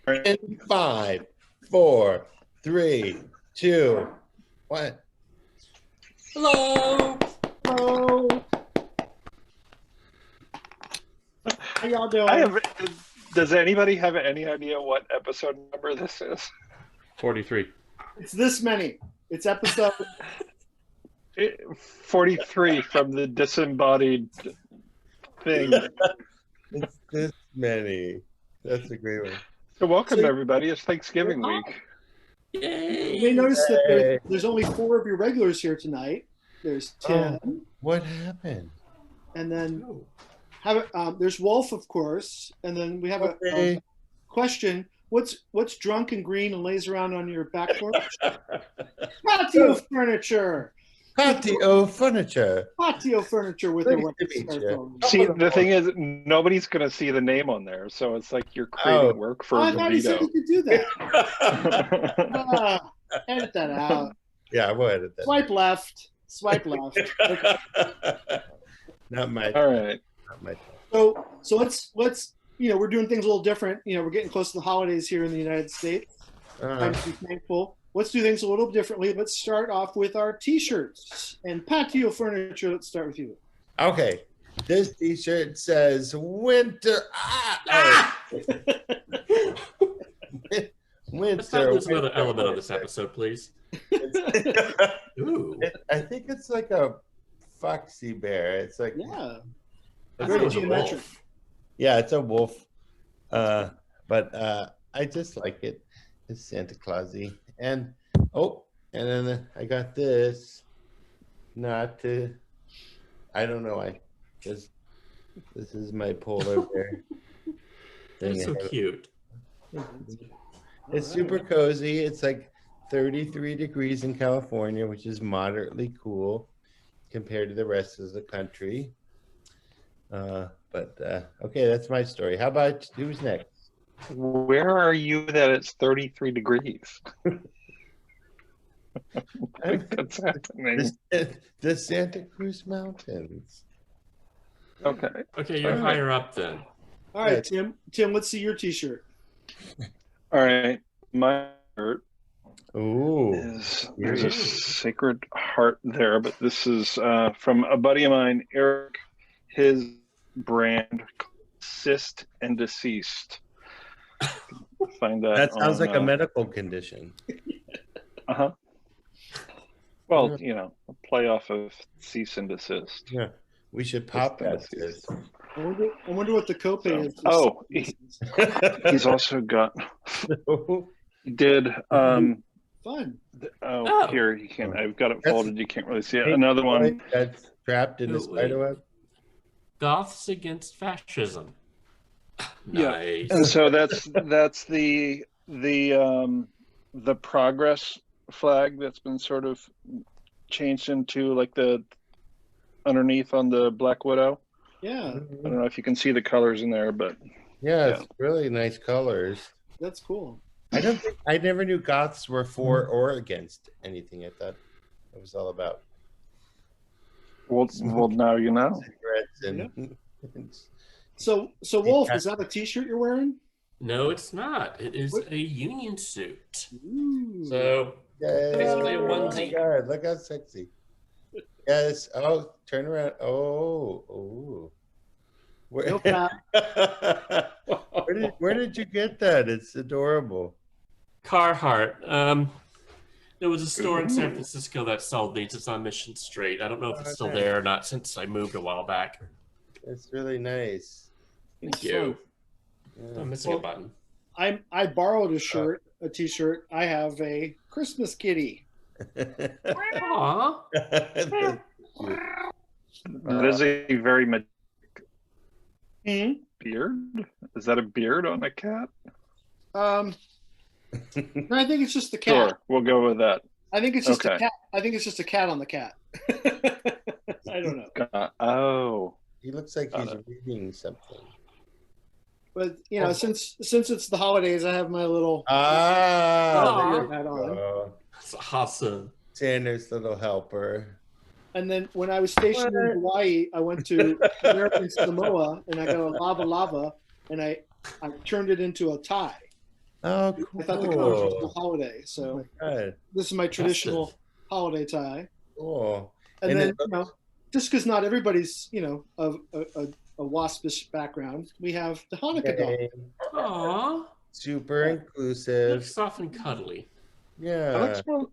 In 5, 4, 3, 2, 1. Hello. Hello. How y'all doing? Does anybody have any idea what episode number this is? 43. It's this many. It's episode 43 from the disembodied thing. It's this many. That's a great one. So welcome, everybody. It's Thanksgiving week. Yay. You may notice that there's only 4 of your regulars here tonight. There's Tim, What happened? and then there's Wulf, of course, and then we have a question. What's drunk and green and lays around on your back porch? Patio furniture. Patio furniture. Patio furniture with Nice a to meet you. See, the thing is, nobody's going to see the name on there, so it's like you're creating work for I thought you said Vito. you could do that. Edit that out. Yeah, we'll edit that. Swipe left. Swipe left. Okay. Not my. All right. Not my. So let's we're doing things a little different. We're getting close to the holidays here in the United States. Time to be thankful. Let's do things a little differently. Let's start off with our T-shirts and patio furniture. Let's start with you. Okay. This T-shirt says winter. Winter. Let's not lose another element of this episode, please. Ooh. I think it's like a foxy bear. It's like Very geometric. Yeah, it's a wolf. But I just like it. It's Santa Clausy. And then I got this. I don't know. This is my polar bear. That's so cute. It's super cozy. It's like 33 degrees in California, which is moderately cool compared to the rest of the country. Okay, that's my story. How about who's next? Where are you that it's 33 degrees? That's happening. The Santa Cruz Mountains. Okay. Okay, you're higher up then. All right, Tim. Tim, let's see your T-shirt. All right. My shirt Ooh. There's a sacred heart there, but this is from a buddy of mine, Eric. His brand, Cyst and Deceased. Find that. That sounds like a medical condition. Well, a play off of cease and desist. Yeah, we should pop that. I wonder what the copay is. Oh, he's also got. He did. Fun. Here you can. I've got it folded. You can't really see it. Another one that's trapped in the spiderweb. Goths against fascism. Nice. And so that's the progress flag that's been sort of changed into like the underneath on the Black Widow. Yeah. I don't know if you can see the colors in there, but it's really nice colors. That's cool. I never knew Goths were for or against anything. I thought it was all about. Well, now you know. Cigarettes and. So Wulf, is that a T-shirt you're wearing? No, it's not. It is a union suit. Ooh. So basically a onesie. Oh my God, look how sexy. Yes. Oh, turn around. Oh. Where did you get that? It's adorable. Carhartt. There was a store in San Francisco that sold these. It's on Mission Street. I don't know if it's still there or not since I moved a while back. It's really nice. Thank you. Yeah. I'm missing a button. I borrowed a T-shirt. I have a Christmas kitty. Aww. That is a very beard. Is that a beard on a cat? I think it's just the cat. Sure, we'll go with that. I think it's just a cat. I think it's just a cat on the cat. I don't know. Oh. He looks like he's reading something. But since it's the holidays, I have my little hat on. That's awesome. Tanner's little helper. And then when I was stationed in Hawaii, I went to American Samoa and I got a lava, and I turned it into a tie. Oh, I thought the Cums was the cool. holiday, Oh so my God. this is my traditional holiday tie. Cool. And And then, it looks- just because not everybody's, of a waspish background, we have the Hanukkah dog. Okay. Aw. Super inclusive. Looks soft and cuddly. That Yeah. looks more,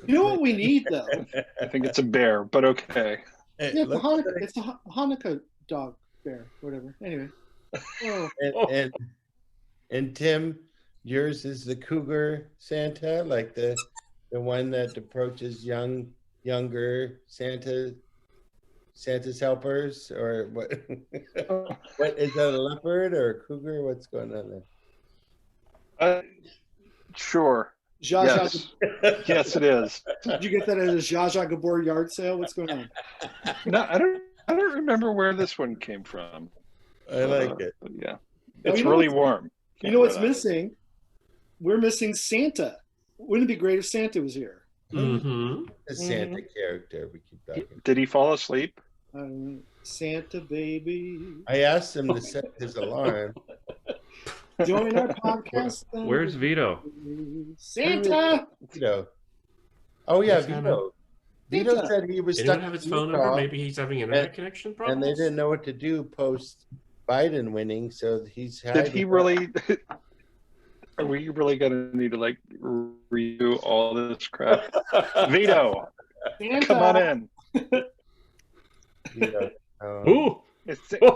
You know what we need though? I think it's a bear, but okay. It Yeah, it's a looks Hanukkah, like- it's a Hanukkah dog, bear, whatever. Anyway. Oh, and Tim, yours is the cougar Santa, like the one that approaches younger Santa's helpers, or what? What is that, a leopard or a cougar? What's going on Sure. Zsa Zsa. Yes. Yes, it is. Did you get that at a Zsa Zsa Gabor yard sale? What's going on? No, I don't remember where this one came from. I like it. But yeah, Oh, it's you know really what's- warm. You know what's Can't wear that. missing? We're missing Santa. Wouldn't it be great if Santa was here? Mm-hmm. The Santa character we keep talking. Did he fall asleep? Santa baby, I asked him to set his alarm. join our podcast. Where's Vito? Santa? Vito. Oh yeah, Santa. Vito. Vito Santa. said he was Anyone stuck have his in phone Utah, number? Maybe he's having internet connection problems. and they didn't know what to do post Biden winning, so he's Did hiding. he really? Are we really gonna need to like redo all this crap? Vito, Santa. come on in. Vito. Ooh!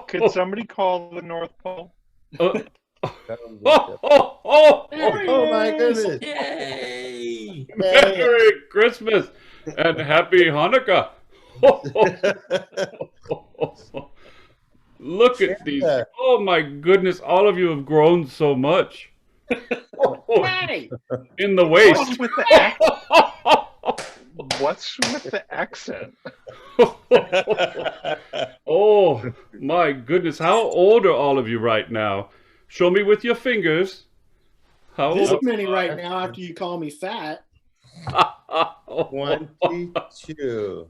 Could somebody call the North Pole? Oh, Oh, oh, my goodness. Yay! Merry Christmas and Happy Hanukkah! Look at these. Santa. Oh my goodness, all of you have grown so much. Hey! In the waist. What's with the accent? Oh my goodness, how old are all of you right now? Show me with your fingers. How This old? many right now after you call me fat. 22.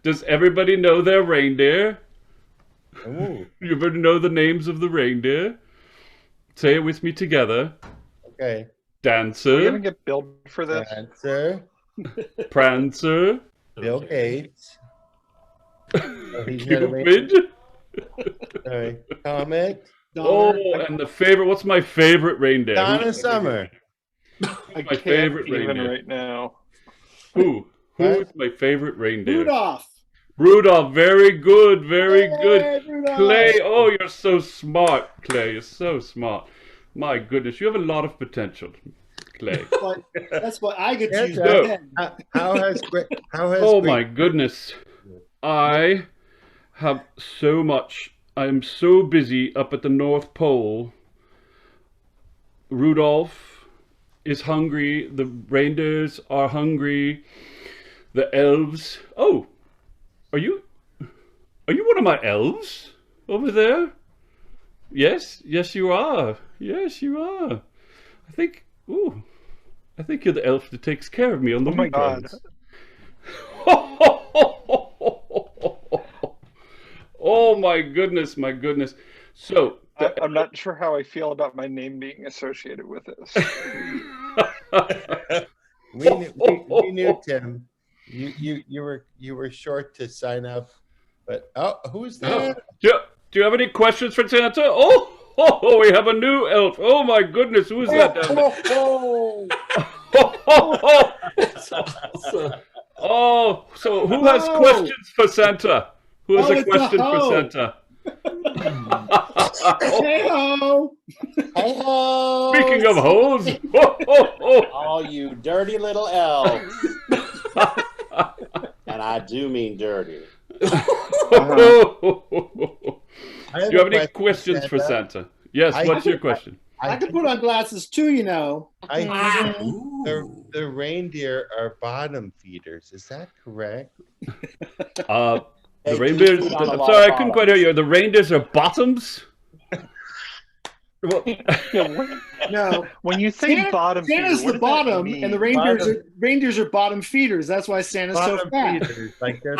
Does everybody know their reindeer? Ooh, You ever know the names of the reindeer? Say it with me together. okay. Are we Dancer, gonna get billed for this? Answer. Prancer, Bill Gates. Oh, he's gonna make- Cupid. Sorry. Comet. Oh, Donner. and the favorite. What's my favorite reindeer? Donna Summer. I my can't favorite even reindeer? right now. Who? Who What? is my favorite reindeer? Rudolph. Rudolph. Very good. Very good. Hey, Rudolph. Clay. Oh, you're so smart, Clay. You're so smart. My goodness, you have a lot of potential, Clay. But that's what I get to use. Santa. my pen. How has Oh Great- my goodness. I have so much. I am so busy up at the North Pole. Rudolph is hungry. The reindeers are hungry. The elves. Oh, are you one of my elves over there? Yes, yes you are. Yes, you are. I think you're the elf that takes care of me on the Oh my God. weekends. Oh my goodness, my goodness. So, I'm not sure how I feel about my name being associated with this. we knew Tim. You were short to sign up, but who's that? do you have any questions for Santa? Oh, we have a new elf. Oh my goodness, who is that down there? That's awesome. Oh, so who has Ho! questions for Santa? Who has Oh, a it's a question for ho. Santa? Hey-ho. Hey-ho! Speaking of hoes, All you dirty little elves. And I do mean dirty. do I you have a any question, questions for Santa? Yes, what's your question? I could put on glasses too, you know. I think Ooh. the reindeer are bottom feeders. Is that correct? The Hey, reindeers. feed on a I'm lot sorry, I of couldn't quite hear you. The reindeers are bottoms. No. When you say Santa- bottom, Santa's feeder, the what does that bottom, mean? and the reindeers are bottom feeders. That's why Santa's so Bottom fat. feeders, like they're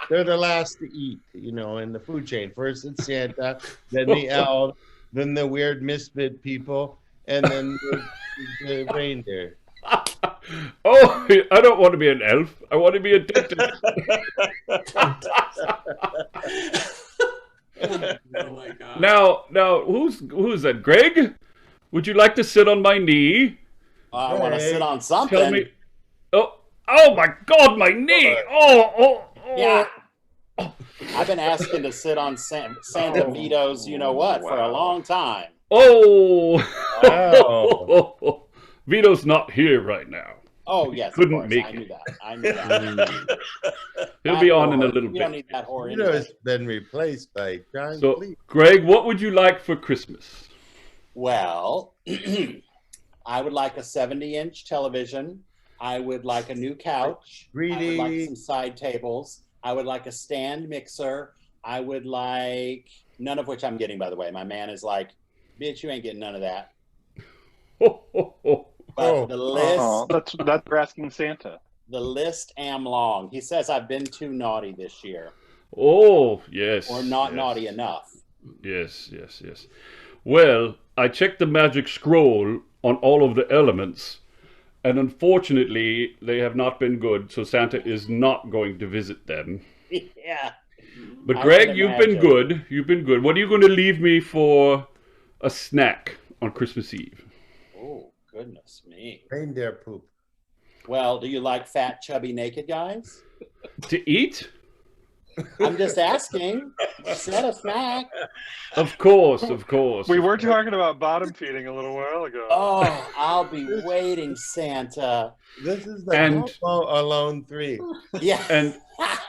they're the last to eat, you know, in the food chain. First it's Santa, then the elves, then the weird misfit people, and then the reindeer. Oh, I don't want to be an elf. I want to be a dentist. Oh my god. Now, who's that? Greg? Would you like to sit on my knee? I want to sit on Tell something. me. Oh my God, my knee! Oh. Yeah. I've been asking to sit on Santa Vito's, you know what, for a long time. Oh. Wow. Vito's not here right now. Oh yes, Couldn't of course. make I knew it. that. I knew that. He'll be on in a little You don't bit. need that whore You know, anyway. it's been replaced by John So, Cleese. Greg, what would you like for Christmas? Well, I would like a 70-inch television. I would like a new couch. I would like Greedy. some side tables. I would like a stand mixer. I would like, none of which I'm getting, by the way. My man is like, bitch, you ain't getting none of that. But the list, That's for asking Santa. the list am long. He says I've been too naughty this year, Oh, yes. or not yes. naughty enough. Yes. Well, I checked the magic scroll on all of the elements, and unfortunately, they have not been good, so Santa is not going to visit them. Yeah. But I Greg, can you've been imagine. good. You've been good. What are you going to leave me for a snack on Christmas Eve? Oh, goodness me. Reindeer poop. Well, do you like fat, chubby, naked guys? To eat? I'm just asking. Set a snack. Of course. We were talking about bottom feeding a little while ago. Oh, I'll be waiting, Santa. This is the And- Home Alone 3. Yeah. And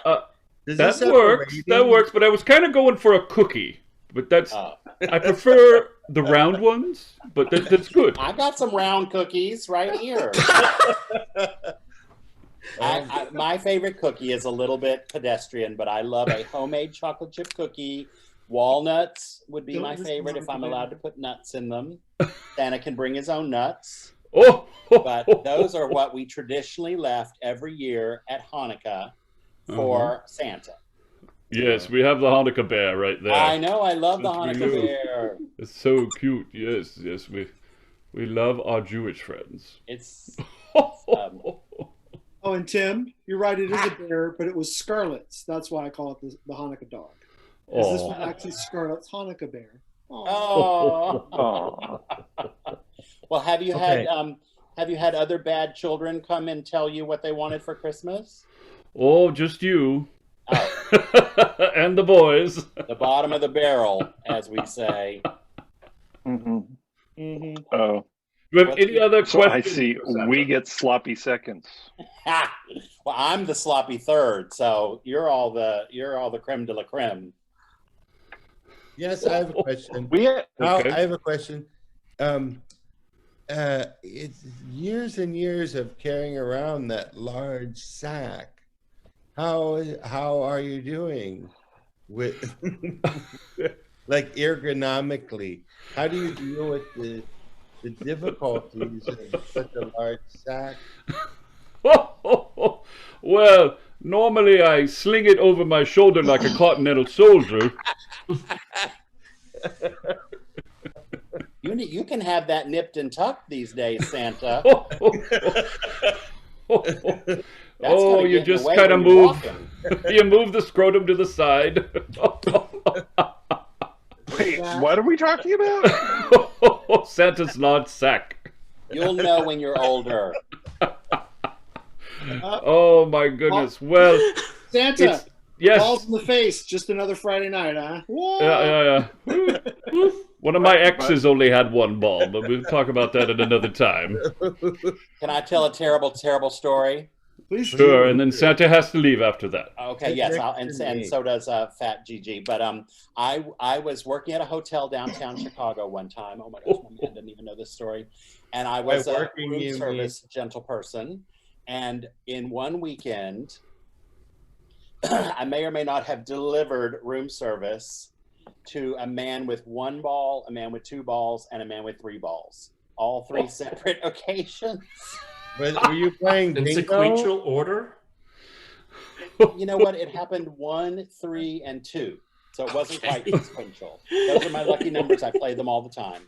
Does this that have a works. rating? That works. But I was kind of going for a cookie. But that's Oh. I prefer the round ones. But that's good. I got some round cookies right here. My favorite cookie is a little bit pedestrian, but I love a homemade chocolate chip cookie. Walnuts would be Don't my listen favorite to if I'm the allowed to put nuts in them. Santa can bring his own nuts. Oh, But those are what we traditionally left every year at Hanukkah for Santa. Yes, we have the Hanukkah bear right there. I know, I love the Yes, we Hanukkah do. bear. It's so cute. Yes, we love our Jewish friends. It's Oh, and Tim, you're right. It is a bear, but it was Scarlet's. That's why I call it the Hanukkah dog. Because this was actually Scarlet's Hanukkah bear. oh. Oh, Well, have you Okay. had other bad children come and tell you what they wanted for Christmas? Oh, just you. Oh, And the boys. the bottom of the barrel, as we say. oh. Mm-hmm. Do you have What's any your- other So I questions? see. for Santa? We get sloppy seconds. Well, I'm the sloppy third, so you're all the creme de la creme. Yes, I have a question. Okay. I have a question. It's years and years of carrying around that large sack. How are you doing with like ergonomically? How do you deal with the difficulties of such a large sack? Well, normally I sling it over my shoulder like a continental soldier. You can have that nipped and tucked these days, Santa. That's Oh, gonna you get in the just way kind of when you're move. walking. You move the scrotum to the side. Wait, what are we talking about? Santa's large sack. You'll know when you're older. Oh my goodness. Well, Santa, it's yes. balls in the face. Just another Friday night, huh? Whoa. Yeah. One of my exes only had one ball, but we'll talk about that at another time. Can I tell a terrible, terrible story? Please Sure, do. and then Santa has to leave after that. Okay, yes, and so does Fat Gigi. But I was working at a hotel downtown Chicago one time. Oh my gosh, my man didn't even know this story. And I was By a working, room you service gentle person. And in one weekend, I may or may not have delivered room service to a man with one ball, a man with two balls, and a man with three balls. All three separate occasions. Were you playing In bingo? sequential order? You know what? It happened 1, 3, and 2. So it wasn't quite sequential. Those are my lucky numbers. I play them all the time.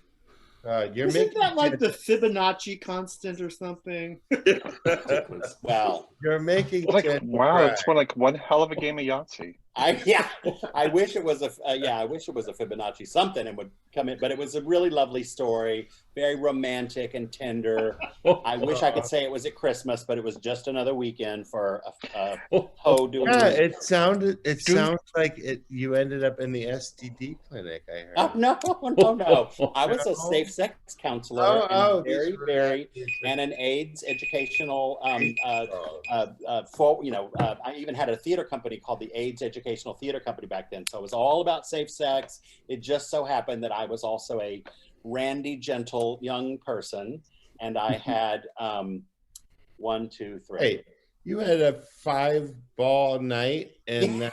Isn't that like the Fibonacci constant or something? Well, you're making wow, it's one hell of a game of Yahtzee. I wish it was I wish it was a Fibonacci something and would come in, but it was a really lovely story, very romantic and tender. I wish I could say it was at Christmas, but it was just another weekend for a hoe doing. Yeah, it sounds like you ended up in the STD clinic. I heard. Oh no! I was a safe sex counselor and and an AIDS educational. I even had a theater company called the AIDS Educational Theater Company back then. So it was all about safe sex. It just so happened that I was also a randy, gentle young person, and I had 1, 2, 3. Hey, you had a 5-ball night and.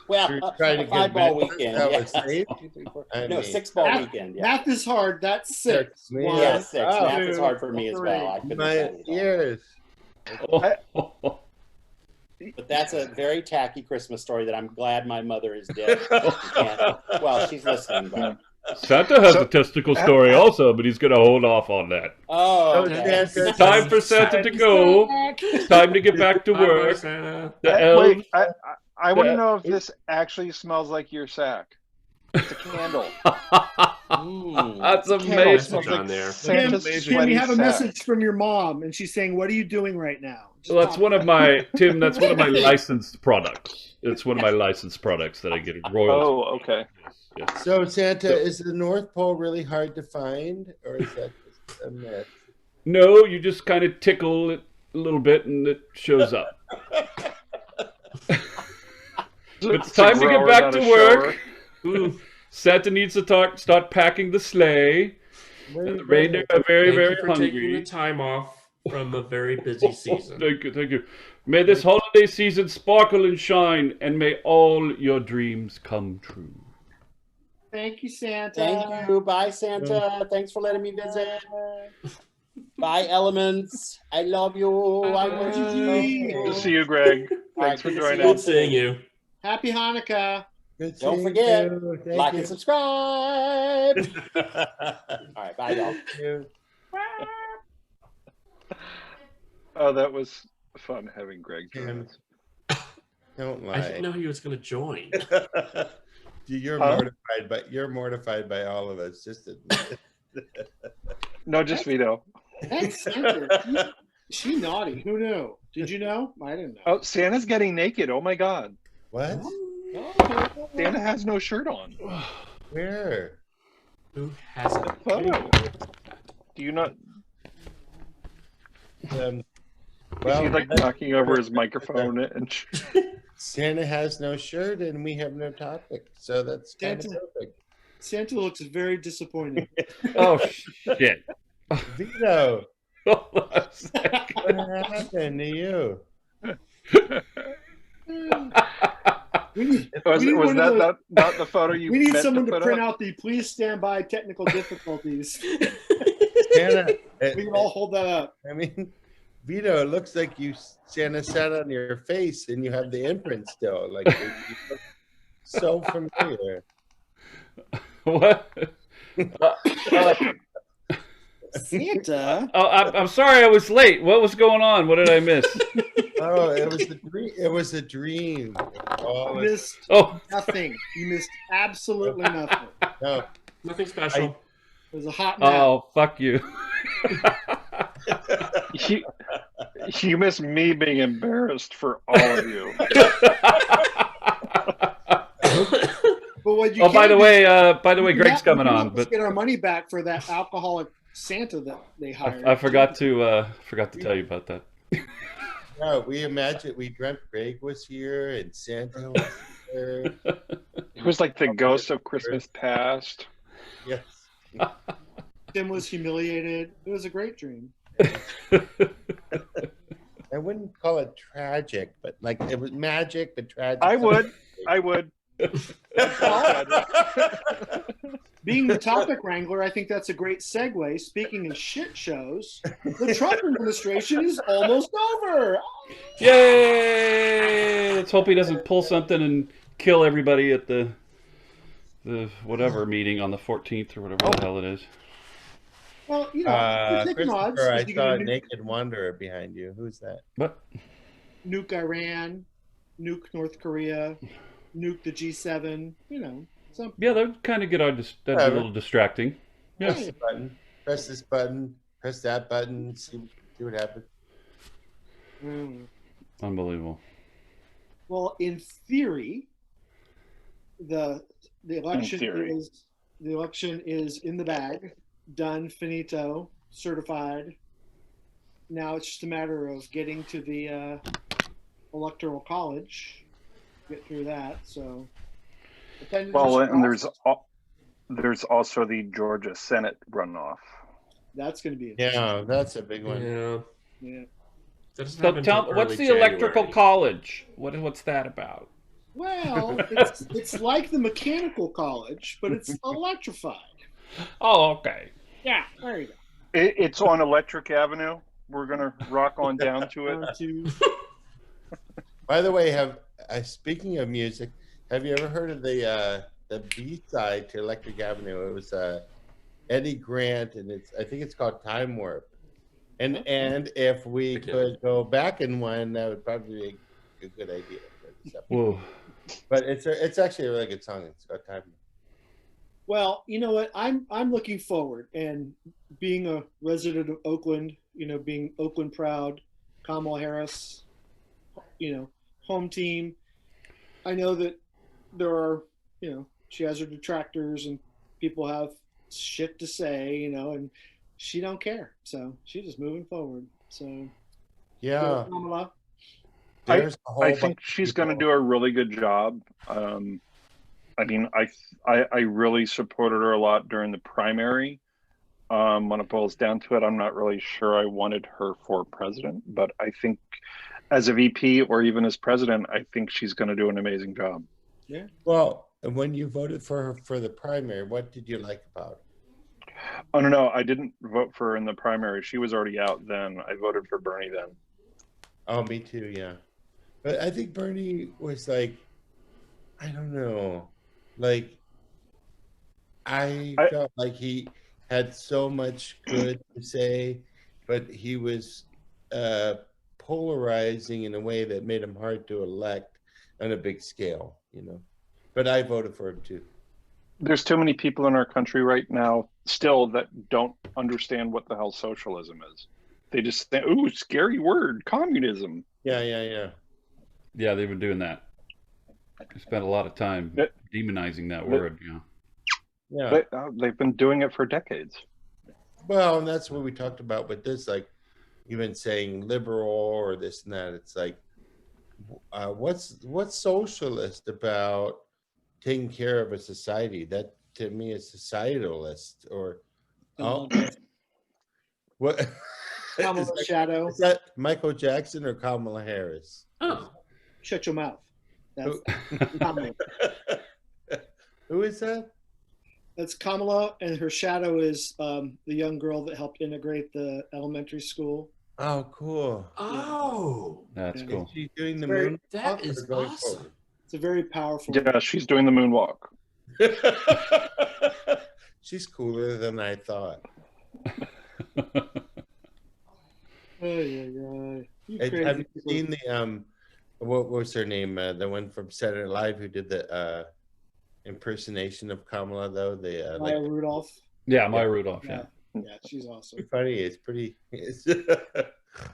Well, a 5-ball weekend. Yeah. 6-ball weekend. Yeah. Math is hard. That's 6. Yeah, 6. Math is hard for me as well. I couldn't my ears. But that's a very tacky Christmas story that I'm glad my mother is dead. Well, she's listening, but. Santa has a testicle story also, but he's going to hold off on that. Oh, okay. It's time for Santa to go. It's time to get back to work. Wait, I want to know if this actually smells like your sack. It's a candle. That's amazing. Tim, you have a message from your mom, and she's saying, "What are you doing right now?" Well, that's one of my licensed products. It's one of my licensed products that I get royalties. Oh, okay. Yeah. So Santa, is the North Pole really hard to find, or is that just a myth? No, you just kind of tickle it a little bit, and it shows up. It's time to get back to work. Santa needs to start packing the sleigh. And the reindeer are very, very hungry. Taking the time off from a very busy season. Thank you. May this holiday season sparkle and shine, and may all your dreams come true. Thank you, Santa. Thank you. Bye, Santa. Thanks for letting me visit. Bye, Elements. I love you. I want you. Good to see you, Greg. Thanks for joining Good seeing you. Happy Hanukkah. Don't forget, like and subscribe. All right, bye, y'all. Oh, that was fun having Greg join us. Don't lie. I didn't know he was going to join. You're mortified by all of us. Just admit it. No, just Vito. That's Santa. She naughty. Who knew? Did you know? I didn't know. Oh, Santa's getting naked. Oh my God. What? Santa has no shirt on. Where? Who hasn't? Photo. Do you not? Well, is he like knocking over his microphone and? Santa has no shirt and we have no topic, so that's kind of perfect. Santa looks very disappointed. Oh shit! Vito, What happened to you? Was that not the photo you? We need someone to print out the "Please stand by technical difficulties." Santa, we can all hold that up. I mean, Vito, it looks like Santa sat on your face and you have the imprint still. Like you look so familiar. What? Santa. Oh, I'm sorry I was late. What was going on? What did I miss? Oh, it was a dream. It was a dream. You missed nothing. You missed absolutely nothing. No, nothing special. It was a hot nap. Oh, fuck you. You miss me being embarrassed for all of you. But by the way, Greg's coming on. But get our money back for that alcoholic Santa that they hired. I forgot to tell you about that. No, we dreamt Greg was here and Santa was here. It was like the ghost of Christmas past. Yes. Tim was humiliated. It was a great dream. I wouldn't call it tragic, but like it was magic, but tragic. I would. being the topic wrangler, I think that's a great segue. Speaking of shit shows, the Trump administration is almost over. Yay! Let's hope he doesn't pull something and kill everybody at the whatever meeting on the 14th or whatever the hell it is. Well, you know, taking odds. Christopher, I saw a naked wanderer behind you. Who's that? What? Nuke Iran, nuke North Korea, nuke the G7. You know, something. Yeah, that would kind of get that'd be a little distracting. Yeah. Press this button. Press this button. Press that button. See what happens. Unbelievable. Well, in theory, the election is in the bag, done, finito, certified. Now it's just a matter of getting to the electoral college, get through that. So, well, and there's also the Georgia Senate runoff. That's going to be that's a big one. Yeah. So tell, what's the electrical college? What's that about? Well, it's like the mechanical college, but it's electrified. Oh, okay. Yeah, there you go. It's on Electric Avenue. We're gonna rock on down to it. By the way, speaking of music, have you ever heard of the B side to Electric Avenue? It was Eddie Grant, and I think it's called Time Warp. And if we could go back in one, that would probably be a good idea. Whoa. But it's actually a really good song. It's got time. Well, you know what? I'm looking forward, and being a resident of Oakland, you know, being Oakland proud, Kamala Harris, you know, home team. I know that there are, you know, she has her detractors and people have shit to say, you know, and she don't care. So she's just moving forward. So yeah. Kamala. I think she's going to do a really good job. I mean, I really supported her a lot during the primary. When it boils down to it, I'm not really sure I wanted her for president, but I think as a VP or even as president, I think she's going to do an amazing job. Yeah. Well, when you voted for her for the primary, what did you like about her? Oh, no, I didn't vote for her in the primary. She was already out then. I voted for Bernie then. Oh, me too, yeah. But I think Bernie was like, I don't know, like I felt like he had so much good to say, but he was polarizing in a way that made him hard to elect on a big scale, you know. But I voted for him too. There's too many people in our country right now still that don't understand what the hell socialism is. They just think, ooh, scary word, communism. Yeah, they've been doing that. They spent a lot of time demonizing that word, you know. Yeah. They've been doing it for decades. Well, and that's what we talked about with this, like even saying liberal or this and that. It's like, what's socialist about taking care of a society? That to me is societalist or what? Kamala Shadow. Is that Michael Jackson or Kamala Harris? Oh, Shut your mouth. That's Kamala. Who is that? That's Kamala, and her shadow is the young girl that helped integrate the elementary school. Oh, cool. Oh, that's cool. Is she doing the Very- moon? that is awesome. It's a very powerful. Yeah, she's doing the moonwalk. She's cooler than I thought. Have you seen the what was her name? The one from Saturday Night Live who did the impersonation of Kamala, though. The Maya Rudolph. Yeah, Maya Rudolph. Yeah, she's awesome. It's funny. It's pretty.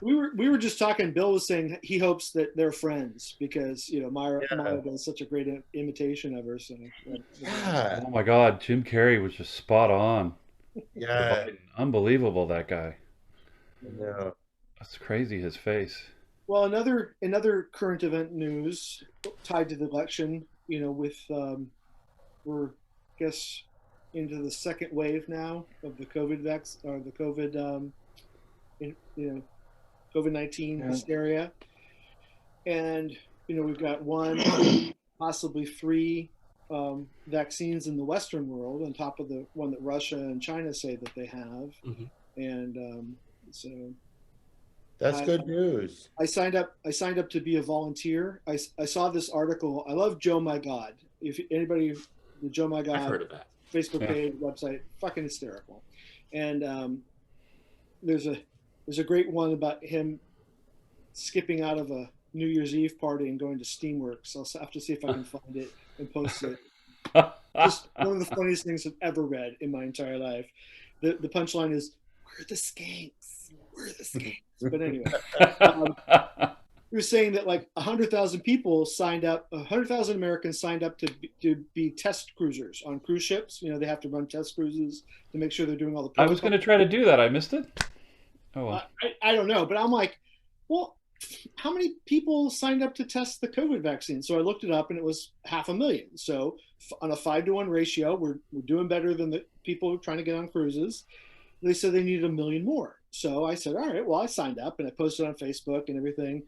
We were just talking. Bill was saying he hopes that they're friends because you know Maya does such a great imitation of her. So yeah. Oh my God, Jim Carrey was just spot on. Yeah, unbelievable, that guy. Yeah. That's crazy, his face. Well, another current event news tied to the election. You know, with we're I guess into the second wave now of the COVID-19 hysteria, and you know we've got 1, possibly 3 vaccines in the Western world on top of the one that Russia and China say that they have. Mhm. And so That's good news. I signed up to be a volunteer. I saw this article. I love Joe My God. If anybody, the Joe My I've God heard of that. Facebook page, website, fucking hysterical. And there's a great one about him skipping out of a New Year's Eve party and going to Steamworks. I'll have to see if I can find it and post it. Just one of the funniest things I've ever read in my entire life. The punchline is, "We're the skanks. We're the skanks." But anyway, he was saying that like 100,000 people signed up, 100,000 Americans signed up to be test cruisers on cruise ships. You know, they have to run test cruises to make sure they're doing all the I was going to try to do that. I missed it. Oh, well. I don't know, but I'm like, well, how many people signed up to test the COVID vaccine? So I looked it up, and it was 500,000. So on a 5-to-1 ratio, we're doing better than the people trying to get on cruises. They said they needed 1 million more. So I said, all right, well, I signed up, and I posted on Facebook and everything.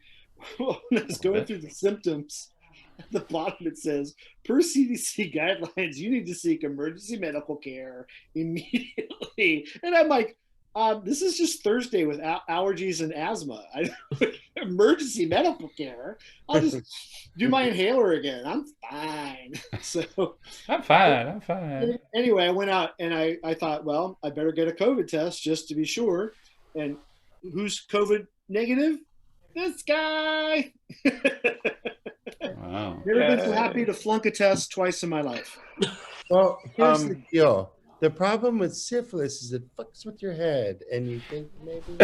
Well, when I was going through the symptoms, at the bottom it says, per CDC guidelines, you need to seek emergency medical care immediately. And I'm like, this is just Thursday with allergies and asthma. Emergency medical care. I'll just do my inhaler again. I'm fine. So I'm fine. Anyway, I went out and I thought, well, I better get a COVID test just to be sure. And who's COVID negative? This guy. Wow. Never been so happy to flunk a test twice in my life. Well, here's the deal. The problem with syphilis is it fucks with your head, and you think maybe.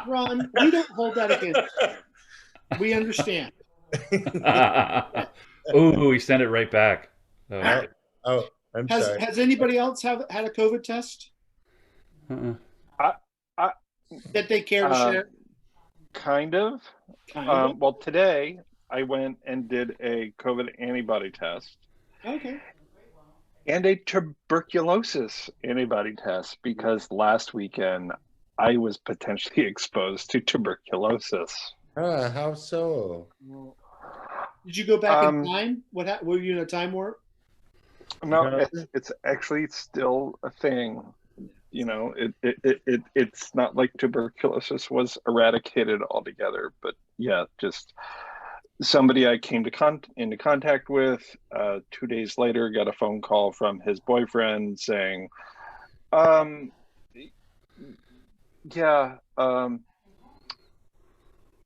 Ron, we don't hold that against you. We understand. Oh, he sent it right back. Oh, I'm sorry. Has anybody else had a COVID test that they care to share? Kind of. Well, today I went and did a COVID antibody test. Okay. And a tuberculosis antibody test, because last weekend I was potentially exposed to tuberculosis. How so? Did you go back in time? Were you in a time warp? No, it's actually still a thing. You know, it's not like tuberculosis was eradicated altogether, but yeah, just somebody I came into contact with 2 days later got a phone call from his boyfriend saying,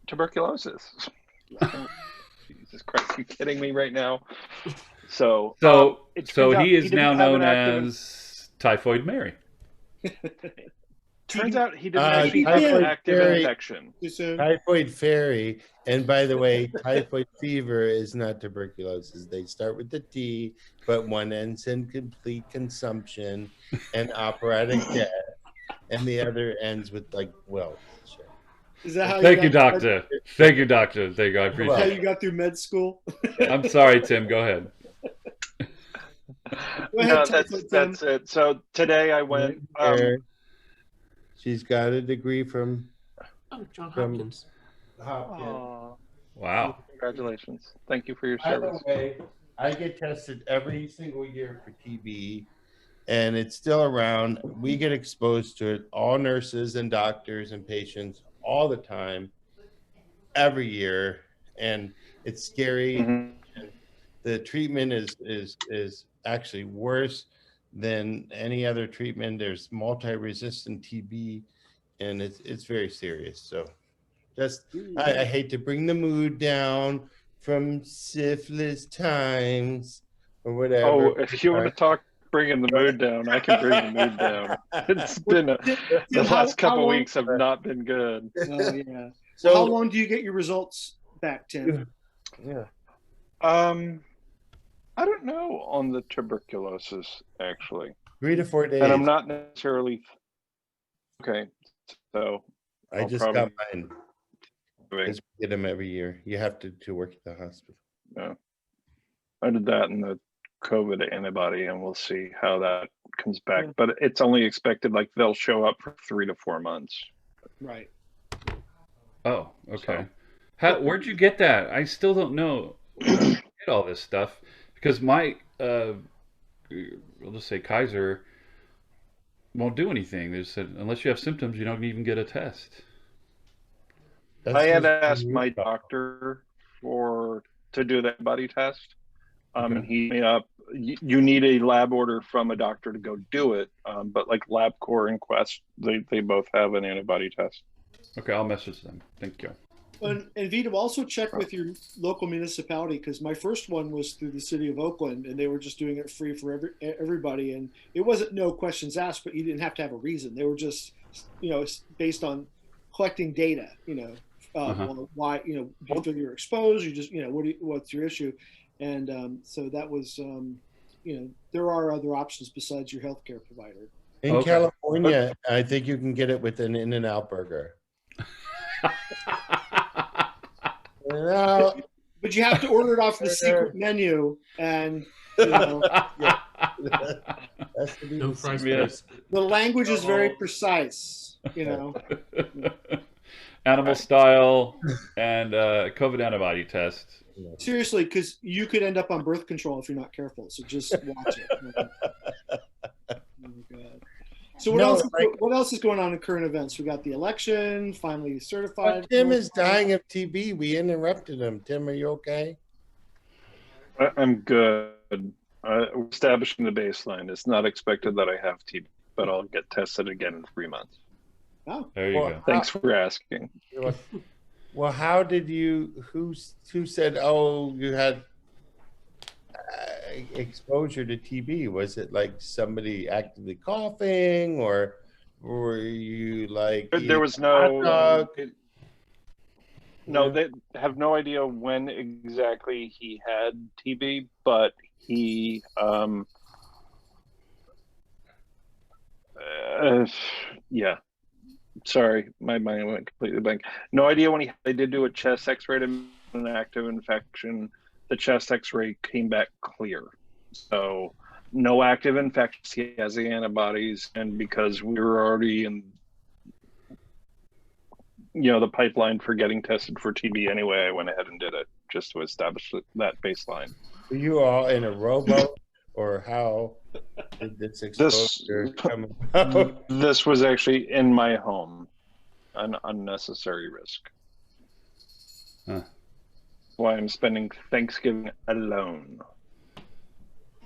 tuberculosis. Jesus Christ, are you kidding me right now? So he is now known as Typhoid Mary. Turns out he didn't actually have an active infection. Typhoid fairy. And by the way, typhoid fever is not tuberculosis. They start with the T, but one ends in complete consumption and operatic death, and the other ends with like wealth. Is that how Thank you, doctor. Thank you, doctor. Thank you. I appreciate it. How you got through med school? I'm sorry, Tim. Go ahead. No, that's it. So today I went. She's got a degree from John Hopkins. Wow! Congratulations! Thank you for your By service. the way, I get tested every single year for TB, and it's still around. We get exposed to it. All nurses and doctors and patients all the time, every year, and it's scary. Mm-hmm. The treatment is actually worse than any other treatment. There's multi-resistant TB, and it's very serious. So just I hate to bring the mood down from syphilis times or whatever. Oh, if you want to talk bringing the mood down, I can bring the mood down. It's been the last couple weeks have not been good. Oh yeah. So how long do you get your results back, Tim? Yeah. I don't know on the tuberculosis, actually. 3 to 4 days. And I'm not necessarily okay. So I just got mine. I get them every year. You have to work at the hospital. Yeah. I did that in the COVID antibody, and we'll see how that comes back. Yeah. But it's only expected like they'll show up for 3 to 4 months. Right. Oh, okay. Where'd you get that? I still don't know where you get all this stuff because my, I'll just say Kaiser won't do anything. They said unless you have symptoms, you don't even get a test. That's I had 'cause asked you- my doctor to do that body test, Okay. and he made up. You need a lab order from a doctor to go do it, but like LabCorp and Quest, they both have an antibody test. Okay, I'll message them. Thank you. And Vito, also check with your local municipality, because my first one was through the city of Oakland, and they were just doing it free for everybody, and it wasn't no questions asked, but you didn't have to have a reason. They were just, based on collecting data. Well, why, do you feel you're exposed? You just, what's your issue? And so that was, there are other options besides your healthcare provider. In Okay. California, I think you can get it with an In-N-Out burger. But you have to order it off the secret menu, and That's No fries, Yeah. please. the language is very precise. Animal style and COVID antibody test. Seriously, because you could end up on birth control if you're not careful. So just watch it. Oh my God. So what else is going on in current events? We got the election, finally certified. Tim is dying of TB. We interrupted him. Tim, are you okay? I'm good. We're establishing the baseline. It's not expected that I have TB, but I'll get tested again in 3 months. Oh, There you go. Thanks for asking. Well, how did you? Who said? Oh, you had exposure to TB. Was it like somebody actively coughing, or were you like? There was no. No, they have no idea when exactly he had TB, but he. Yeah. Sorry, my mind went completely blank. No idea when they did do a chest X-ray to an active infection. The chest X-ray came back clear, so no active infections. He has the antibodies, and because we were already in, the pipeline for getting tested for TB anyway, I went ahead and did it just to establish that baseline. Were you all in a rowboat, or how did this exposure come about? This was actually in my home, an unnecessary risk. Huh. Why I'm spending Thanksgiving alone.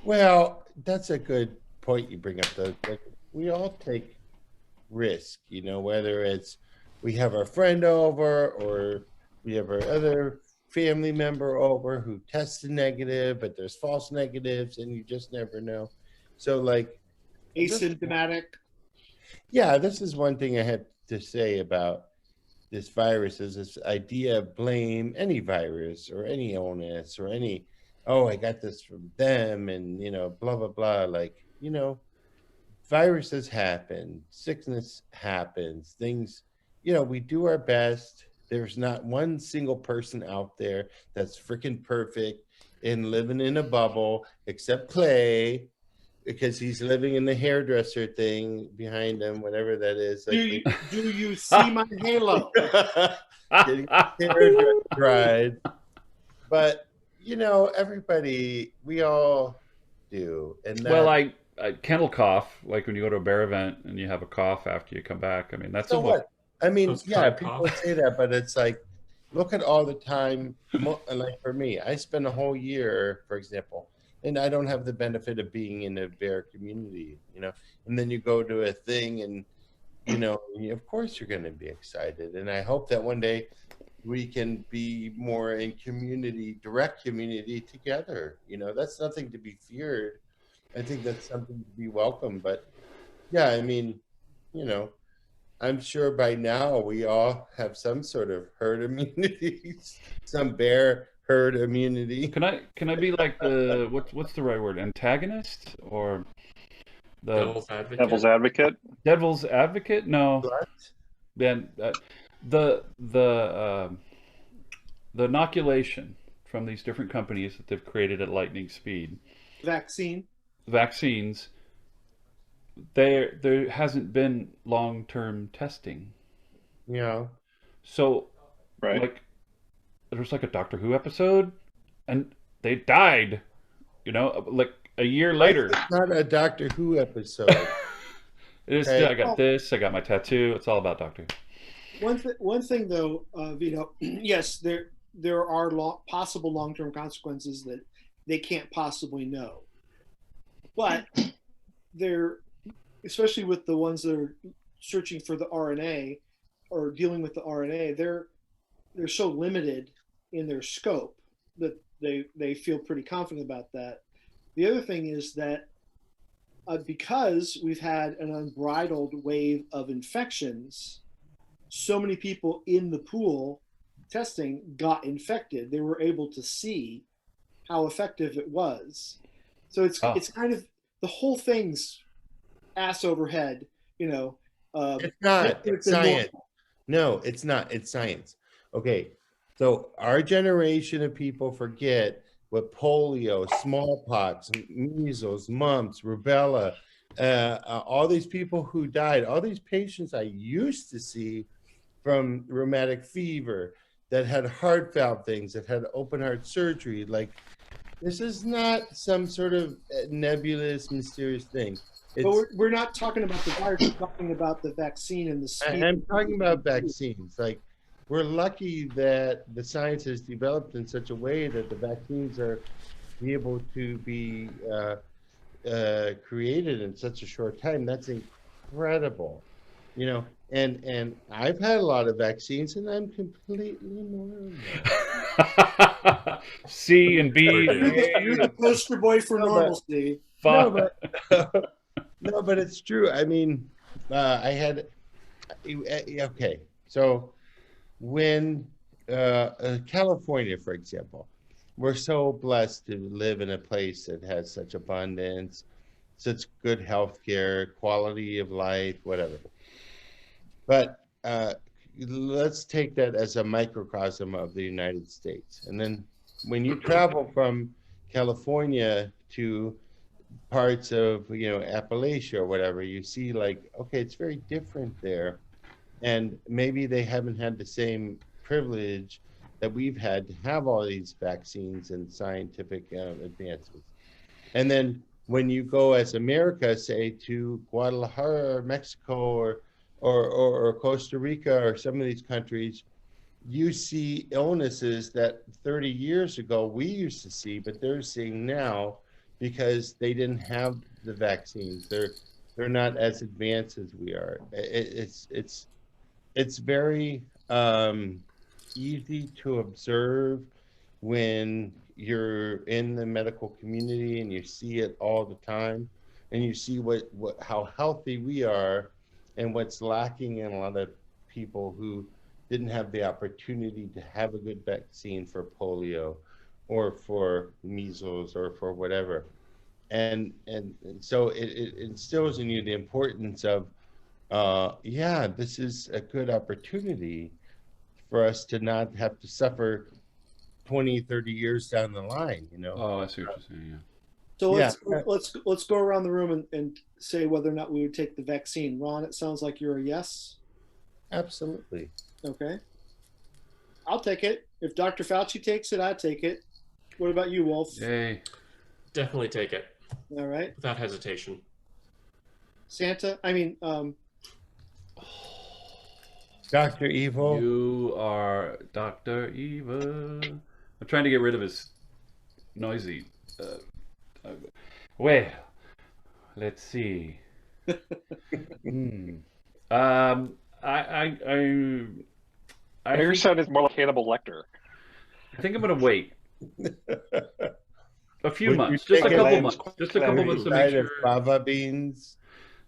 Well, that's a good point you bring up, though. Like, we all take risk, whether it's we have our friend over or we have our other family member over who tested negative, but there's false negatives, and you just never know. So, like, asymptomatic. Yeah, this is one thing I had to say about this virus is this idea of blame any virus or any illness or any, I got this from them, and, blah, blah, blah. Like, viruses happen, sickness happens, things, we do our best. There's not one single person out there that's freaking perfect and living in a bubble, except Clay, because he's living in the hairdresser thing behind him, whatever that is. Like, do you see my halo? Getting hair dried. But, everybody, we all do. And that, Well, I kennel cough, like when you go to a bear event and you have a cough after you come back. I mean, that's so what? I mean, Those yeah, cough. people say that, but it's like, look at all the time. Like for me, I spend a whole year, for example, and I don't have the benefit of being in a bear community, and then you go to a thing and, of course you're going to be excited. And I hope that one day we can be more in direct community together. That's nothing to be feared. I think that's something to be welcome. But yeah, I mean, I'm sure by now we all have some sort of herd immunity, some bear herd immunity. Can I be like the what's the right word? Antagonist or the Devil's advocate. Devil's advocate? devil's advocate? No. What? Then the inoculation from these different companies that they've created at lightning speed, vaccines. There hasn't been long-term testing. Yeah. So, Right. like, there was like a Doctor Who episode, and they died. Like a year later. It's not a Doctor Who episode. It is. Okay. I got this. I got my tattoo. It's all about Doctor Who. One thing though, Vito. Yes, there are possible long-term consequences that they can't possibly know, but they're, especially with the ones that are searching for the RNA or dealing with the RNA, they're so limited in their scope that they feel pretty confident about that. The other thing is that because we've had an unbridled wave of infections, so many people in the pool testing got infected. They were able to see how effective it was. So it's kind of, the whole thing's ass over head, It's not. It's science. No, it's not. It's science. Okay. So our generation of people forget what polio, smallpox, measles, mumps, rubella, all these people who died, all these patients I used to see from rheumatic fever that had heart valve things, that had open heart surgery. Like, this is not some sort of nebulous, mysterious thing. But we're not talking about the virus. We're talking about the vaccine and the speed. I'm talking about vaccines. Like, we're lucky that the science has developed in such a way that the vaccines are able to be created in such a short time. That's incredible, And I've had a lot of vaccines, and I'm completely normal. C and B. You're the poster boy for normalcy. No, but it's true. I mean, I had. Okay, so when California, for example, we're so blessed to live in a place that has such abundance, such good health care, quality of life, whatever. But let's take that as a microcosm of the United States. And then when you travel from California to parts of, Appalachia or whatever, you see like, okay, it's very different there. And maybe they haven't had the same privilege that we've had to have all these vaccines and scientific advancements. And then when you go as America, say to Guadalajara, Mexico, or Costa Rica, or some of these countries, you see illnesses that 30 years ago we used to see, but they're seeing now because they didn't have the vaccines. They're not as advanced as we are. It's very easy to observe when you're in the medical community and you see it all the time, and you see how healthy we are and what's lacking in a lot of people who didn't have the opportunity to have a good vaccine for polio or for measles or for whatever. And so it instills in you the importance of, this is a good opportunity for us to not have to suffer 20, 30 years down the line, Oh, I see what you're saying, yeah. So let's go around the room and say whether or not we would take the vaccine. Ron, it sounds like you're a yes. Absolutely. Okay. I'll take it. If Dr. Fauci takes it, I take it. What about you, Wulf? Yay. Definitely take it. All right. Without hesitation. Dr. Evil. You are Dr. Evil. I'm trying to get rid of his noisy. Well, let's see. Your son is more like Hannibal Lecter. I think I'm gonna wait a few Would you months, just a take couple it months, just a couple months to make Side of sure. fava beans.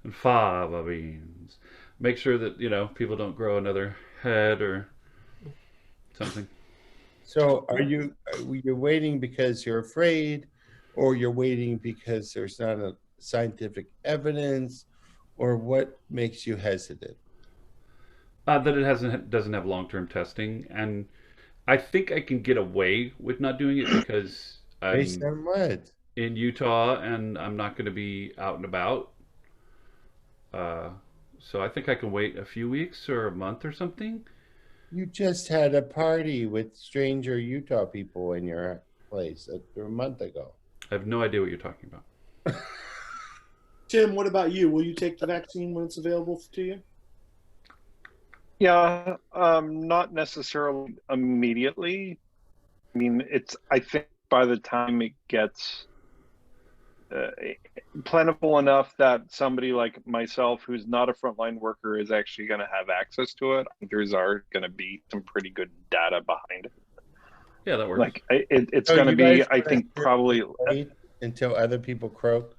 And fava beans. Make sure that people don't grow another head or something. So you're waiting because you're afraid, or you're waiting because there's not a scientific evidence, or what makes you hesitant? That it doesn't have long-term testing, and I think I can get away with not doing it because Based I'm on what? in Utah and I'm not going to be out and about. So I think I can wait a few weeks or a month or something. You just had a party with stranger Utah people in your place a month ago. I have no idea what you're talking about. Tim, what about you? Will you take the vaccine when it's available to you? Yeah, not necessarily immediately. I mean, I think by the time it gets plentiful enough that somebody like myself, who's not a frontline worker, is actually going to have access to it, I think there's going to be some pretty good data behind it. Yeah, that works. Like it's So going to you be, guys I wanna think, sit probably. and wait until other people croak?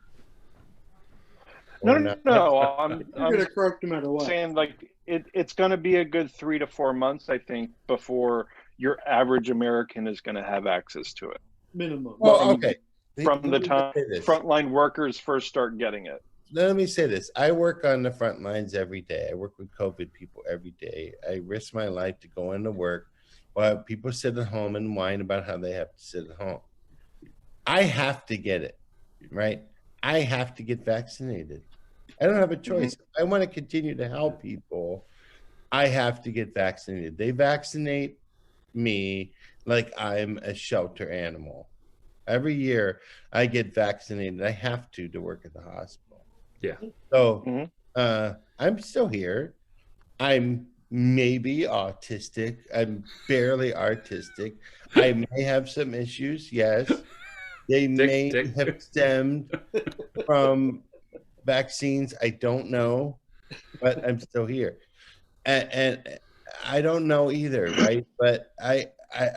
No, Or no, not? no. You're going to croak no matter what. saying like it's going to be a good 3 to 4 months, I think, before your average American is going to have access to it. Minimum. Well, okay. From the Let me time say this. frontline workers first start getting it. Let me say this. I work on the front lines every day. I work with COVID people every day. I risk my life to go into work while people sit at home and whine about how they have to sit at home. I have to get it, right? I have to get vaccinated. I don't have a choice. If I want to continue to help people, I have to get vaccinated. They vaccinate me like I'm a shelter animal. Every year I get vaccinated. I have to work at the hospital. Yeah. So I'm still here. I'm maybe autistic. I'm barely artistic. I may have some issues. Yes. They may have stemmed from vaccines. I don't know, but I'm still here. And I don't know either, right? But I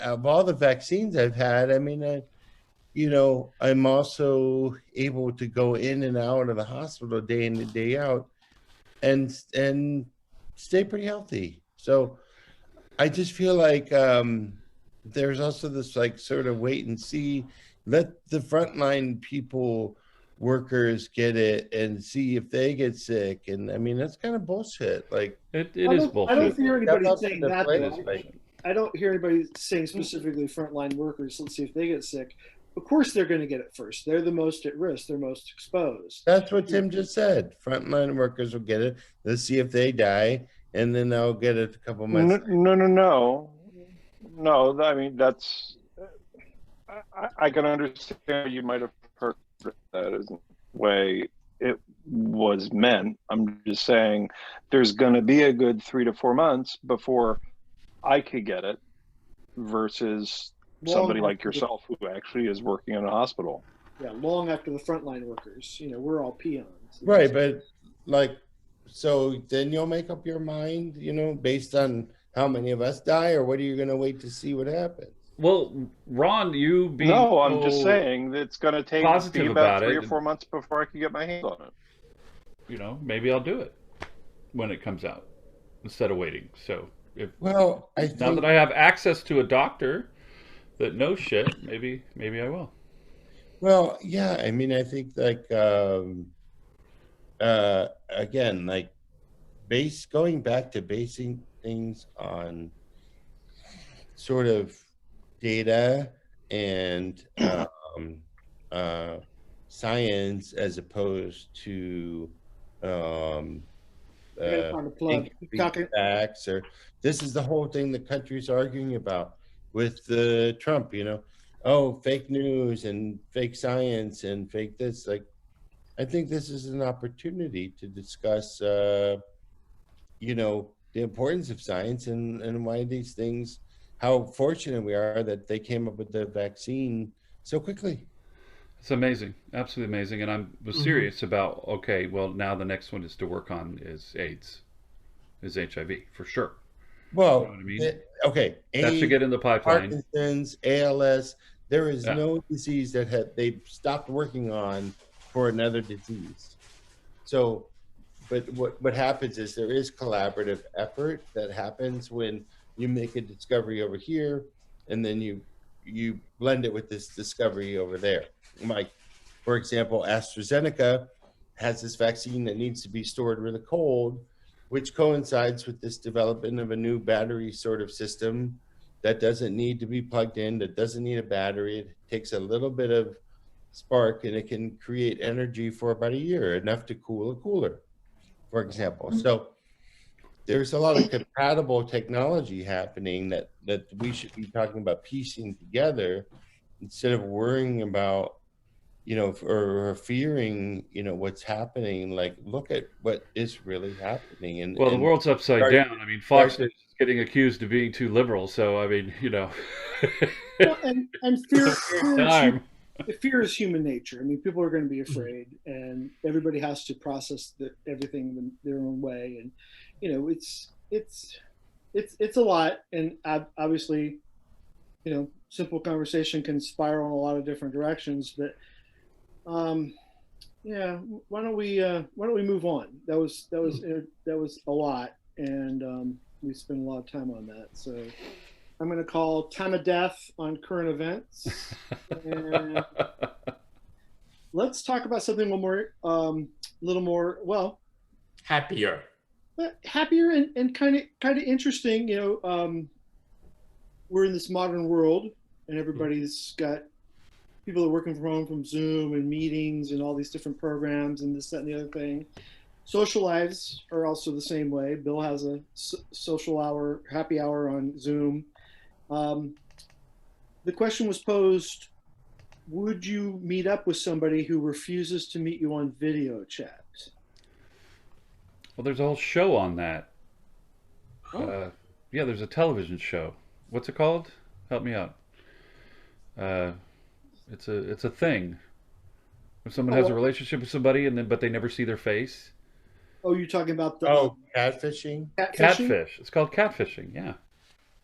of all the vaccines I've had, I mean, I'm also able to go in and out of the hospital day in and day out and stay pretty healthy. So I just feel like there's also this like sort of wait and see, let the frontline people, workers get it and see if they get sick. And I mean, that's kind of bullshit. Like it is bullshit. I don't hear anybody Step up saying to the that. plate, Though. like- I don't hear anybody saying specifically frontline workers. Let's see if they get sick. Of course, they're going to get it first. They're the most at risk. They're most exposed. That's what Tim just said. Frontline workers will get it. Let's see if they die, and then they'll get it a couple months. No. I mean, that's. I can understand you might have heard that as a way it was meant. I'm just saying there's going to be a good 3 to 4 months before I could get it versus somebody like yourself who actually is working in a hospital. Yeah, long after the frontline workers. We're all peons. Right, but like, so then you'll make up your mind, based on how many of us die, or what are you going to wait to see what happens? Well, Ron, you being No, I'm just saying that it's going to take positive about about 3 it. or 4 months before I can get my hands on it. Maybe I'll do it when it comes out instead of waiting. So now that I have access to a doctor that knows shit, maybe I will. Well, yeah, I mean, I think like again, like going back to basing things on sort of data and science as opposed to facts, or this is the whole thing the country's arguing about with Trump, fake news and fake science and fake this. Like, I think this is an opportunity to discuss the importance of science and why these things, how fortunate we are that they came up with the vaccine so quickly. It's amazing, absolutely amazing. And I was serious about, okay, well, now the next one is to work on is AIDS, is HIV, for sure. Well, you know what I mean? Okay. That should get in the pipeline. Parkinson's, ALS, there is no disease that they've stopped working on for another disease. So, but what happens is there is collaborative effort that happens when you make a discovery over here, and then you blend it with this discovery over there. Like, for example, AstraZeneca has this vaccine that needs to be stored really cold, which coincides with this development of a new battery sort of system that doesn't need to be plugged in, that doesn't need a battery. It takes a little bit of spark and it can create energy for about a year, enough to cool a cooler, for example. So there's a lot of compatible technology happening that we should be talking about piecing together instead of worrying about, or fearing, what's happening. Like, look at what is really happening. And Well, the world's upside start- down. I mean, Fox News is getting accused of being too liberal. So, I mean, Well, and fear, time. fear is human nature. I mean, people are going to be afraid, and everybody has to process everything their own way. And it's a lot. And obviously, simple conversation can spiral in a lot of different directions. But yeah, why don't we move on? That was a lot, and we spent a lot of time on that. So I'm going to call time of death on current events. And let's talk about something a little more, well, Happier. happier and kind of interesting. We're in this modern world, and everybody's got people are working from home from Zoom and meetings and all these different programs and this, that, and the other thing. Social lives are also the same way. Bill has a social hour, happy hour on Zoom. The question was posed, would you meet up with somebody who refuses to meet you on video chat? Well, there's a whole show on that. Oh. Yeah, there's a television show. What's it called? Help me out. It's a thing. If someone has a relationship with somebody but they never see their face. Oh, you're talking about the catfishing? Catfish. It's called catfishing. Yeah.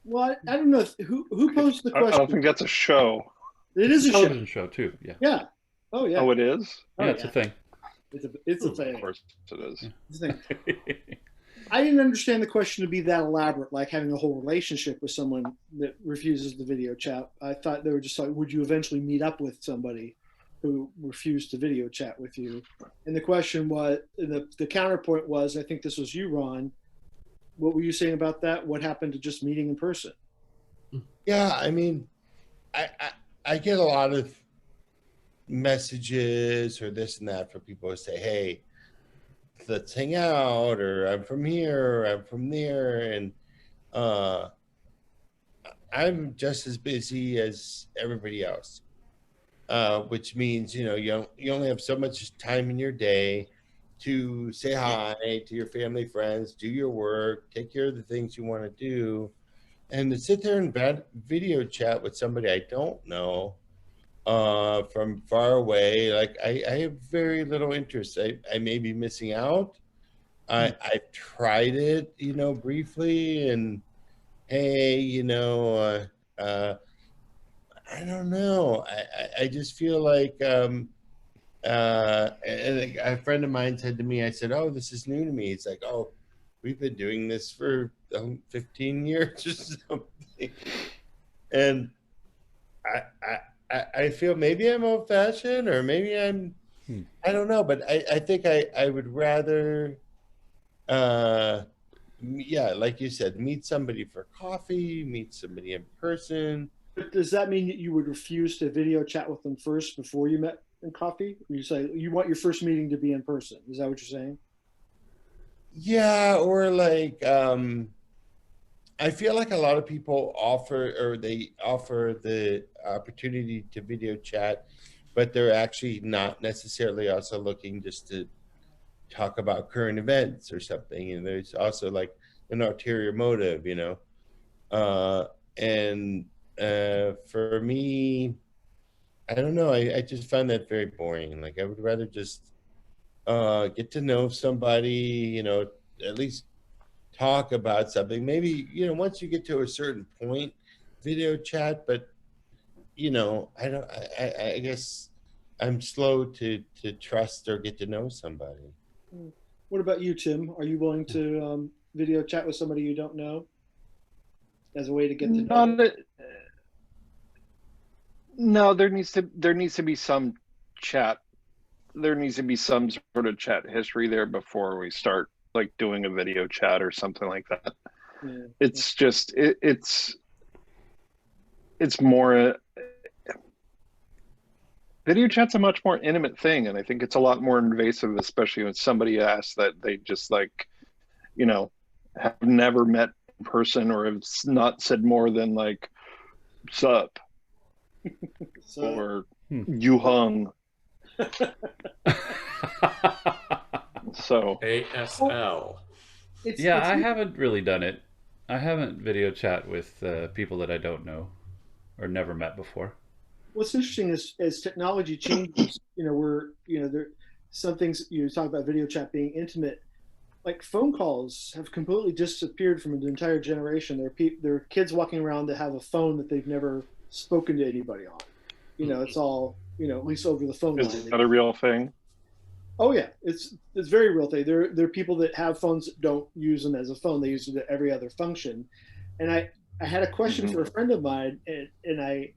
Well, I don't know who posed the question. I don't think that's a show. It is a television show too. Yeah. Yeah. Oh yeah. Oh, it is. Yeah, it's a thing. It's a thing. Of course, it is. Yeah. It's a thing. I didn't understand the question to be that elaborate, like having a whole relationship with someone that refuses the video chat. I thought they were just like, would you eventually meet up with somebody who refused to video chat with you? And the question was, the counterpoint was, I think this was you, Ron. What were you saying about that? What happened to just meeting in person? Yeah, I mean, I get a lot of messages or this and that for people who say, hey, let's hang out, or I'm from here, or I'm from there. And I'm just as busy as everybody else, which means, you only have so much time in your day to say hi to your family, friends, do your work, take care of the things you want to do. And to sit there and video chat with somebody I don't know from far away, like I have very little interest. I may be missing out. I've tried it, briefly, and hey, I don't know. I just feel like, and a friend of mine said to me, I said, oh, this is new to me. It's like, oh, we've been doing this for 15 years or something. And I feel maybe I'm old fashioned, or maybe I don't know, but I think I would rather, yeah, like you said, meet somebody for coffee, meet somebody in person. But does that mean that you would refuse to video chat with them first before you met in coffee? Or you say you want your first meeting to be in person? Is that what you're saying? Yeah, or like, I feel like a lot of people offer the opportunity to video chat, but they're actually not necessarily also looking just to talk about current events or something. And there's also like an ulterior motive, and for me, I don't know. I just find that very boring. Like, I would rather just get to know somebody, at least talk about something. Maybe, once you get to a certain point, video chat, but I guess I'm slow to trust or get to know somebody. What about you, Tim? Are you willing to video chat with somebody you don't know as a way to get to know them? No, there needs to be some chat. There needs to be some sort of chat history there before we start like doing a video chat or something like that. Yeah. It's just it's more video chat's a much more intimate thing, and I think it's a lot more invasive, especially when somebody asks that they just like, have never met in person or have not said more than like "sup" or "you hung." So ASL. Yeah, I haven't really done it. I haven't video chat with people that I don't know or never met before. What's interesting is as technology changes, there some things you talk about video chat being intimate. Like phone calls have completely disappeared from an entire generation. There are kids walking around that have a phone that they've never spoken to anybody on. It's all at least over the phone line. is that a real thing? Oh yeah, it's very real thing. There are people that have phones that don't use them as a phone. They use it at every other function. And I had a question for a friend of mine, and I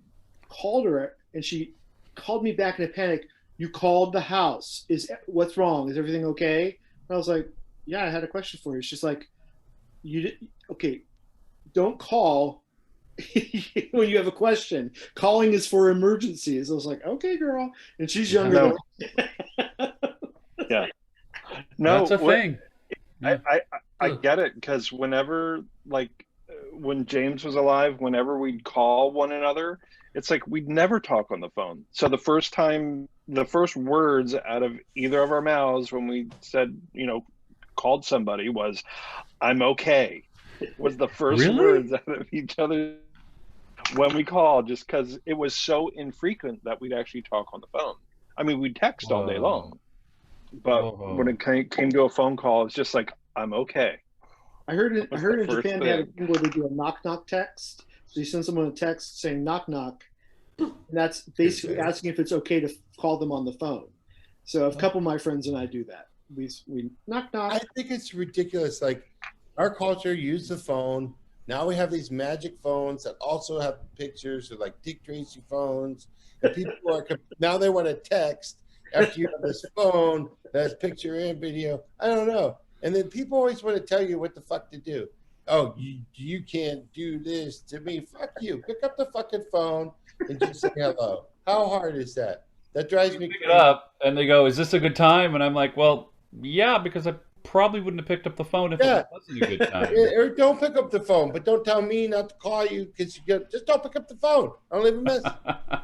called her, and she called me back in a panic. You called the house. What's wrong? Is everything okay? And I was like, yeah, I had a question for you. She's like, okay, don't call when you have a question. Calling is for emergencies. I was like, okay, girl. And she's younger than yeah. No, that's a thing. I get it, because whenever, like, when James was alive, whenever we'd call one another, it's like we'd never talk on the phone. So the first words out of either of our mouths when we said, called somebody was, "I'm okay," was the first words out of each other when we called, just because it was so infrequent that we'd actually talk on the phone. I mean, we'd text all day long, but when it came to a phone call, it's just like, "I'm okay." I heard in Japan they had a thing where they do a knock knock text. So you send someone a text saying knock knock, and that's basically asking if it's okay to call them on the phone. So a couple of my friends and I do that. We knock knock. I think it's ridiculous. Like, our culture used the phone. Now we have these magic phones that also have pictures, or like Dick Tracy phones. And people now they want to text after you have this phone that has picture and video. I don't know. And then people always want to tell you what the fuck to do. Oh, you can't do this to me. Fuck you. Pick up the fucking phone and just say hello. How hard is that? That drives me crazy. Pick it up, and they go, "Is this a good time?" And I'm like, "Well, yeah, because I probably wouldn't have picked up the phone if it wasn't a good time." Or don't pick up the phone, but don't tell me not to call you, because just don't pick up the phone. I'll leave a message.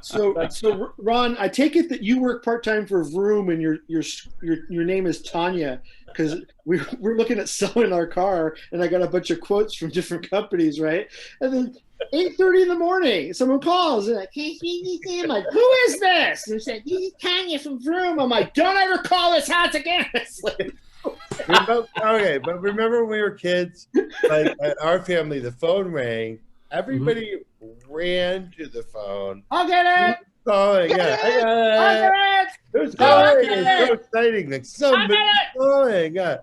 So Ron, I take it that you work part-time for Vroom, and your name is Tanya, because we're looking at selling our car, and I got a bunch of quotes from different companies, right? And then 8:30 in the morning, someone calls, and I'm like, "Who is this?" And they said, "This is Tanya from Vroom." I'm like, "Don't ever call this house again." It's like, okay, but remember when we were kids, like at our family, the phone rang. Everybody ran to the phone. I'll get it. Calling, yeah, I got it. It was calling. It's so exciting. Like, somebody's calling, yeah.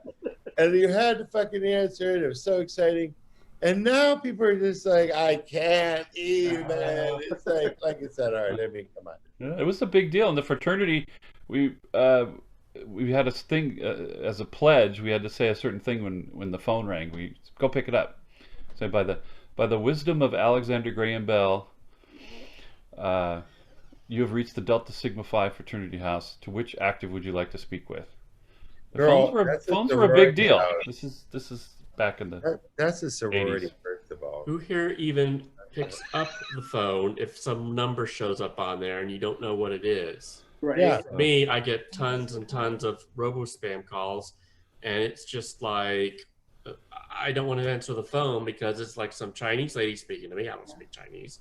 And you had to fucking answer it. It was so exciting. And now people are just like, "I can't even." It's like it's that hard. I mean, come on. Yeah, it was a big deal in the fraternity. We had a thing as a pledge. We had to say a certain thing when the phone rang. We go pick it up. Say, by the wisdom of Alexander Graham Bell, you have reached the Delta Sigma Phi fraternity house. To which active would you like to speak with? Phones were a big deal. This is back in the. That's a sorority, 80s. first of all. Who here even picks up the phone if some number shows up on there and you don't know what it is? Right. Yeah. For me, I get tons and tons of robo-spam calls, and it's just like, I don't want to answer the phone because it's like some Chinese lady speaking to me. I don't speak Chinese.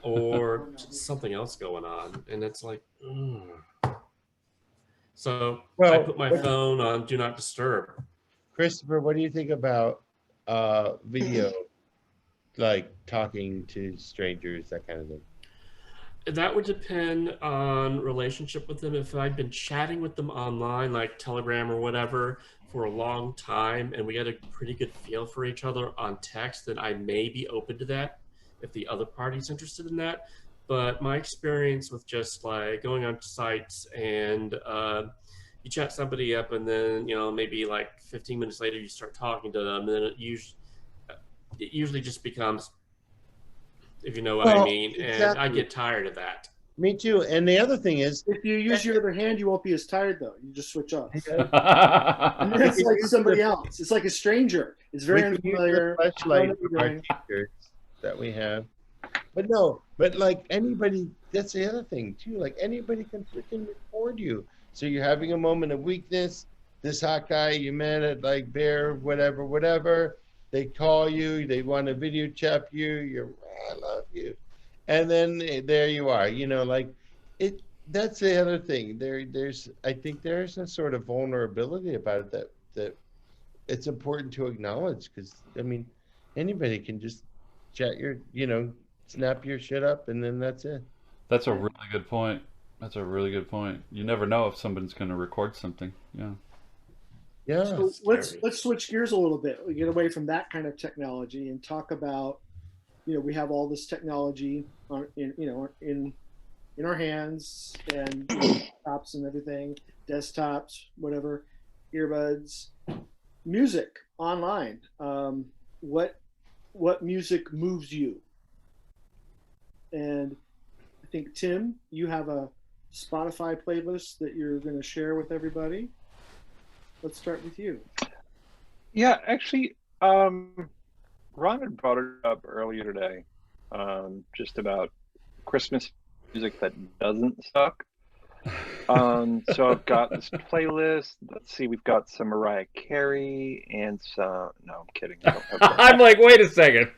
Or something else going on. And it's like, So I put my phone on Do Not Disturb. Christopher, what do you think about video, like talking to strangers, that kind of thing? That would depend on relationship with them. If I'd been chatting with them online, like Telegram or whatever, for a long time, and we had a pretty good feel for each other on text, then I may be open to that if the other party's interested in that. But my experience with just like going on sites and you chat somebody up, and then maybe like 15 minutes later you start talking to them, and then it usually just becomes, if you know what I mean. Exactly. And I get tired of that. Me too. And the other thing is, If you use your other hand, you won't be as tired though. You just switch off. And then we it's can like use somebody the, else. It's like a stranger. It's we very can use the unfamiliar. I don't know flashlight what from you're our doing. t-shirts that we have. But no, but like anybody, that's the other thing too. Like anybody can freaking record you. So you're having a moment of weakness. This hot guy you met at like Bear, whatever, whatever. They call you. They want to video chat you. You're, I love you, and then there you are. You know, like it. That's the other thing. There's. I think there's a sort of vulnerability about it that it's important to acknowledge because I mean, anybody can just chat your, snap your shit up and then that's it. That's a really good point. That's a really good point. You never know if somebody's going to record something. Yeah. Yeah. So Scary. let's switch gears a little bit. We get away from that kind of technology and talk about, we have all this technology in our hands and laptops and everything, desktops, whatever, earbuds, music online. What music moves you? And I think Tim, you have a Spotify playlist that you're going to share with everybody. Let's start with you. Yeah, actually, Ron had brought it up earlier today, just about Christmas music that doesn't suck. So I've got this playlist. Let's see, we've got some Mariah Carey and some. No, I'm kidding. I don't have that. I'm like, wait a second.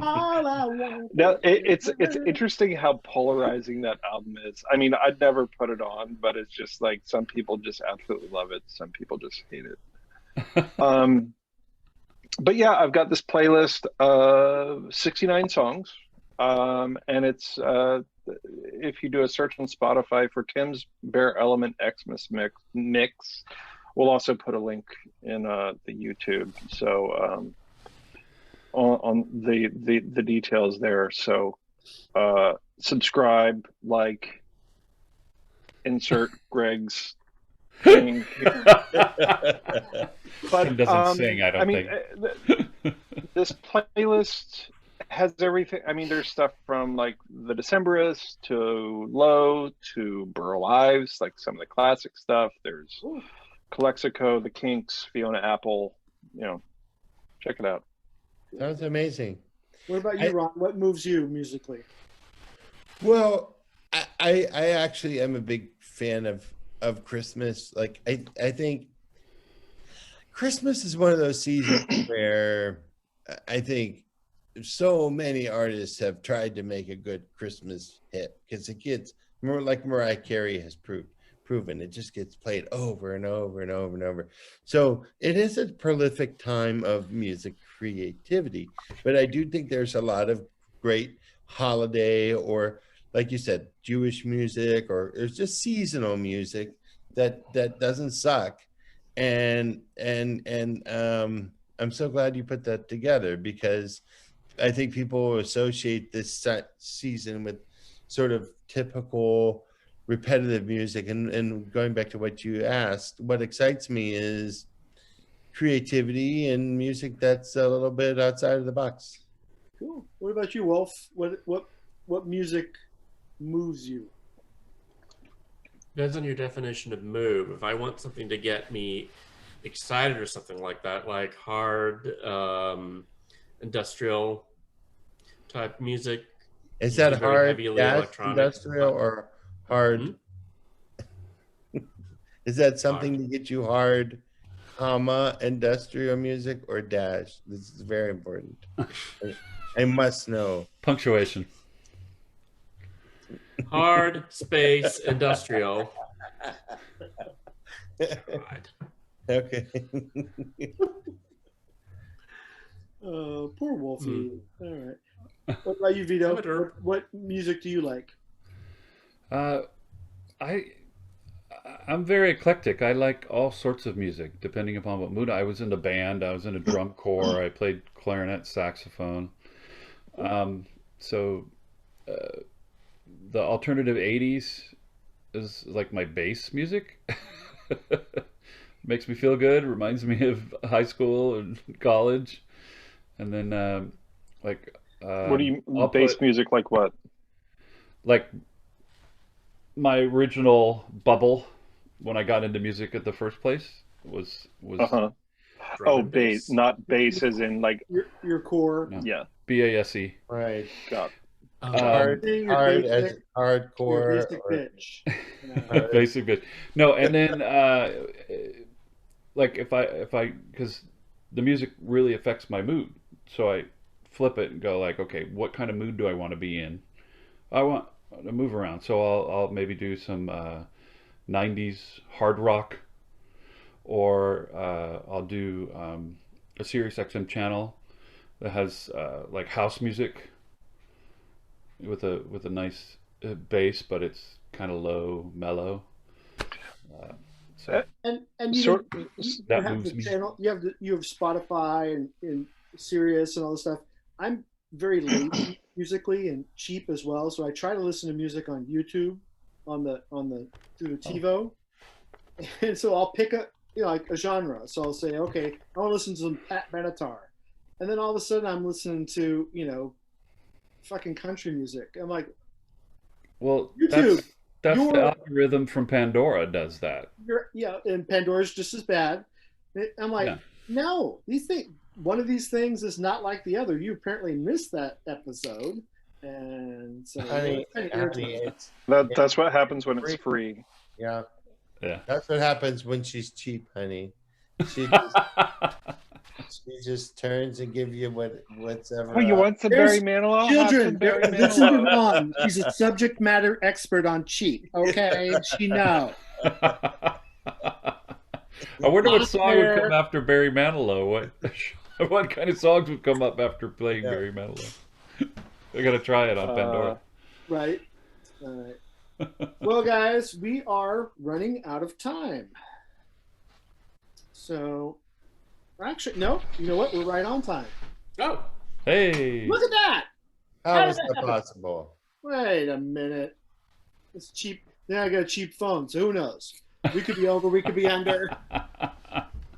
All I want. Now it's interesting how polarizing that album is. I mean, I'd never put it on, but it's just like some people just absolutely love it, some people just hate it. But yeah, I've got this playlist of 69 songs, and it's if you do a search on Spotify for Tim's Bare Element Xmas mix, we'll also put a link in the YouTube. So. On the details there. So subscribe, like, insert Greg's thing. But Tim doesn't sing, I don't think. This playlist has everything. I mean, there's stuff from like the Decemberists to Low to Burl Ives, like some of the classic stuff. There's Calexico, The Kinks, Fiona Apple. Check it out. Sounds amazing. What about you, Ron? What moves you musically? Well, I actually am a big fan of Christmas. Like I think Christmas is one of those seasons where I think so many artists have tried to make a good Christmas hit because it gets more like Mariah Carey has proven. It just gets played over and over and over and over. So it is a prolific time of music creativity. But I do think there's a lot of great holiday or, like you said, Jewish music or it's just seasonal music that doesn't suck. And I'm so glad you put that together because I think people associate this season with sort of typical repetitive music. And going back to what you asked, what excites me is creativity and music that's a little bit outside of the box. Cool. What about you, Wulf? What music moves you? Depends on your definition of move. If I want something to get me excited or something like that, like hard industrial type music. Is that very hard heavily gas electronic, industrial but- or hard? Is that something to get you hard, comma, industrial music or dash? This is very important. I must know. Punctuation. Hard space industrial. God. Okay. Poor Wolfie. All right. What about you, Vito? What music do you like? I'm very eclectic. I like all sorts of music, depending upon what mood. I was in a band. I was in a drum corps. I played clarinet, saxophone. So the alternative 80s is like my bass music. Makes me feel good. Reminds me of high school and college. And then like What do you I'll bass put music like? What? like my original bubble when I got into music at the first place was Uh-huh. Drum Oh, and bass, bass. not bass as in like, Your core. no, yeah, BASE. Right. got Hard, Saying your hard as basic, your hardcore basic or bitch. hard. Basic bit. No, and then like if I because the music really affects my mood, so I flip it and go like, okay, what kind of mood do I want to be in? I want to move around, so I'll maybe do some 90s hard rock, or I'll do a Sirius XM channel that has like house music with a nice bass, but it's kind of low, mellow. So And you sort. know, you that have moves the me. channel, you have Spotify and Sirius and all this stuff. I'm very lazy musically and cheap as well, so I try to listen to music on YouTube on the through the TiVo, and so I'll pick a like a genre. So I'll say, okay, I want to listen to some Pat Benatar, and then all of a sudden I'm listening to fucking country music. I'm like, Well, YouTube, that's the you're algorithm from Pandora does that. and Pandora's just as bad. I'm like, Yeah. no, these things. One of these things is not like the other. You apparently missed that episode, and so Honey, it's kind of honey, irritating. That's what happens when it's free. Yeah, Yeah. that's what happens when she's cheap, honey. She just turns and give you whatever. Oh, you want some There's Barry Manilow? Have some Children, Barry listen to Manilow. Ron. She's a subject matter expert on cheap. Okay, she knows. I wonder what song would come after Barry Manilow. What kind of songs would come up after playing Barry Manilow? I gotta try it on Pandora. Right. All right. Well, guys, we are running out of time. So, actually, no. You know what? We're right on time. Oh, Hey, Look at that. How is that possible? Wait a minute. It's cheap. Now I got a cheap phone, so who knows? We could be over. We could be under.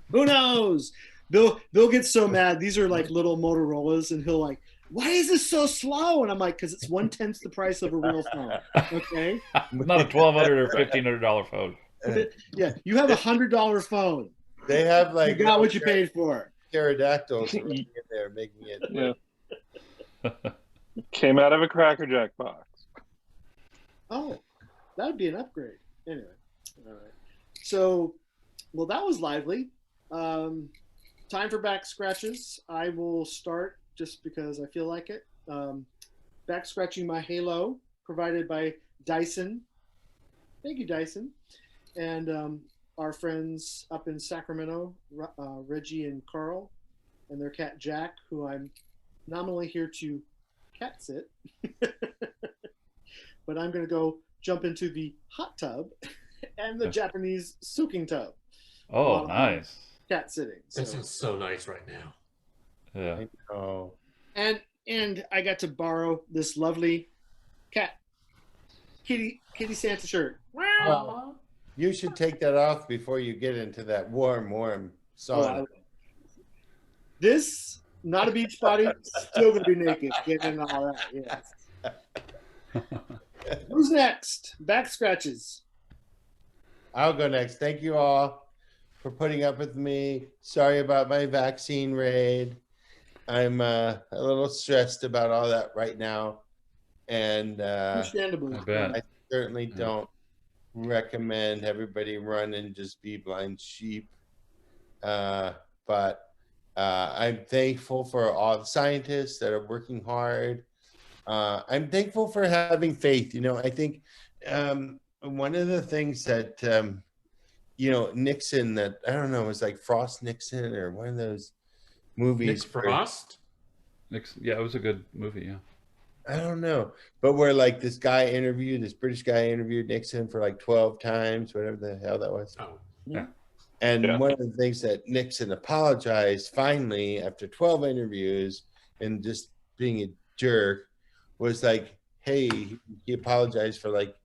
Who knows? Bill gets so mad. These are like little Motorola's, and he'll like, why is this so slow? And I'm like, because it's 1/10 the price of a real phone. Okay. not a $1,200 or $1,500 phone. Yeah, you have $100 phone. They have like You got what you paid for. pterodactyls in there making it. Yeah. Came out of a Cracker Jack box. Oh, that would be an upgrade. Anyway, all right. So, well, that was lively. Time for back scratches. I will start just because I feel like it. Back scratching my halo, provided by Dyson. Thank you, Dyson. And our friends up in Sacramento, Reggie and Carl, and their cat Jack, who I'm nominally here to cat sit. But I'm going to go jump into the hot tub and the Japanese soaking tub. Oh, nice. Cat sitting. that sounds so nice right now. Yeah. Oh, And I got to borrow this lovely cat kitty Santa shirt. well, you should take that off before you get into that warm sauna. This, not a beach body, still gonna be naked, getting all that. Yes. Who's next? Back scratches. I'll go next. Thank you all for putting up with me. Sorry about my vaccine raid. I'm a little stressed about all that right now, and Understandable. I bet. I certainly don't recommend everybody run and just be blind sheep. But I'm thankful for all the scientists that are working hard. I'm thankful for having faith. I think one of the things that Nixon, that I don't know, it was like Frost Nixon or one of those movies. Nick Frost? Yeah, it was a good movie. Yeah. I don't know, but where like this British guy interviewed Nixon for like 12 times, whatever the hell that was. Oh, Yeah. And one of the things that Nixon apologized finally after 12 interviews and just being a jerk was like, hey, he apologized for like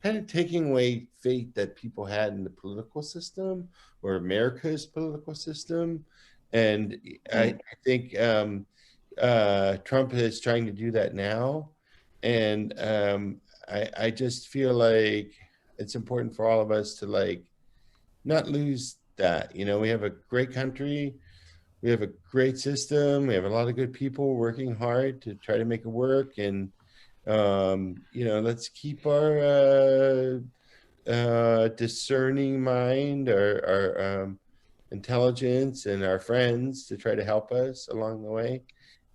kind of taking away faith that people had in the political system or America's political system. And I think Trump is trying to do that now, and I just feel like it's important for all of us to like not lose that. You know, we have a great country, we have a great system, we have a lot of good people working hard to try to make it work, and you know, let's keep our discerning mind, our intelligence, and our friends to try to help us along the way,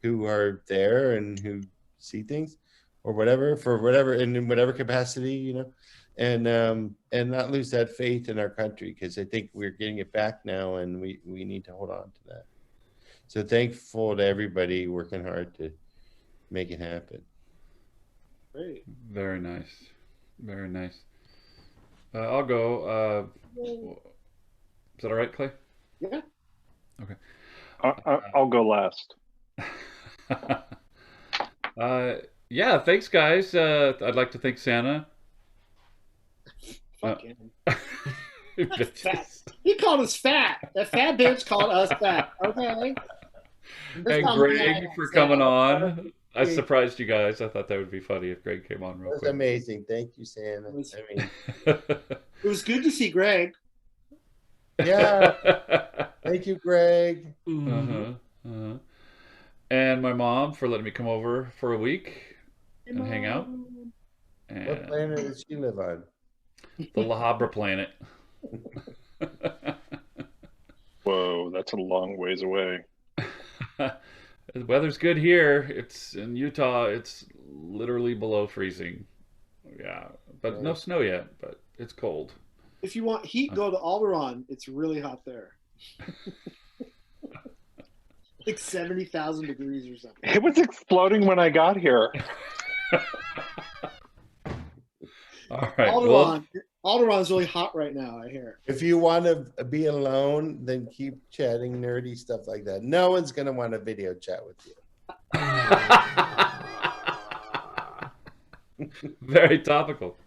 who are there and who see things, or whatever, for whatever, in whatever capacity, you know, and not lose that faith in our country, because I think we're getting it back now, and we need to hold on to that. So thankful to everybody working hard to make it happen. Great. Very nice. Very nice. I'll go. Is that all right, Clay? Yeah. Okay. I'll go last. Yeah, thanks, guys. I'd like to thank Santa. Fuck him. Bitches. He called us fat. That fat bitch called us fat. Okay. And Greg for coming on. I surprised you guys. I thought that would be funny if Greg came on real That was quick. amazing. Thank you, Santa. I mean, It was good to see Greg. yeah. Thank you, Greg. And my mom for letting me come over for a week and hang out. And What planet does she live on? the La Habra planet. Whoa, that's a long ways away. The weather's good here. It's in Utah. It's literally below freezing. Yeah, but no snow yet. But it's cold. If you want heat, go to Alderaan. It's really hot there. Like 70,000 degrees or something. It was exploding when I got here. All right. Alderaan. Alderaan's really hot right now, I hear. If you want to be alone, then keep chatting nerdy stuff like that. No one's going to want to video chat with you. Very topical.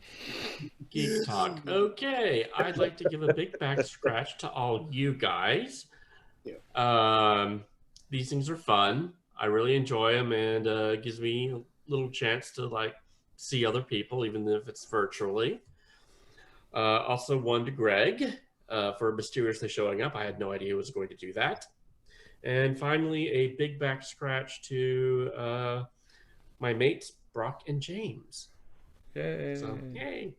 Geek talk. Okay, I'd like to give a big back scratch to all you guys. These things are fun. I really enjoy them, and it gives me a little chance to like see other people, even if it's virtually. Also, one to Greg for mysteriously showing up. I had no idea he was going to do that. And finally, a big back scratch to my mates, Brock and James. Yay. So, yay.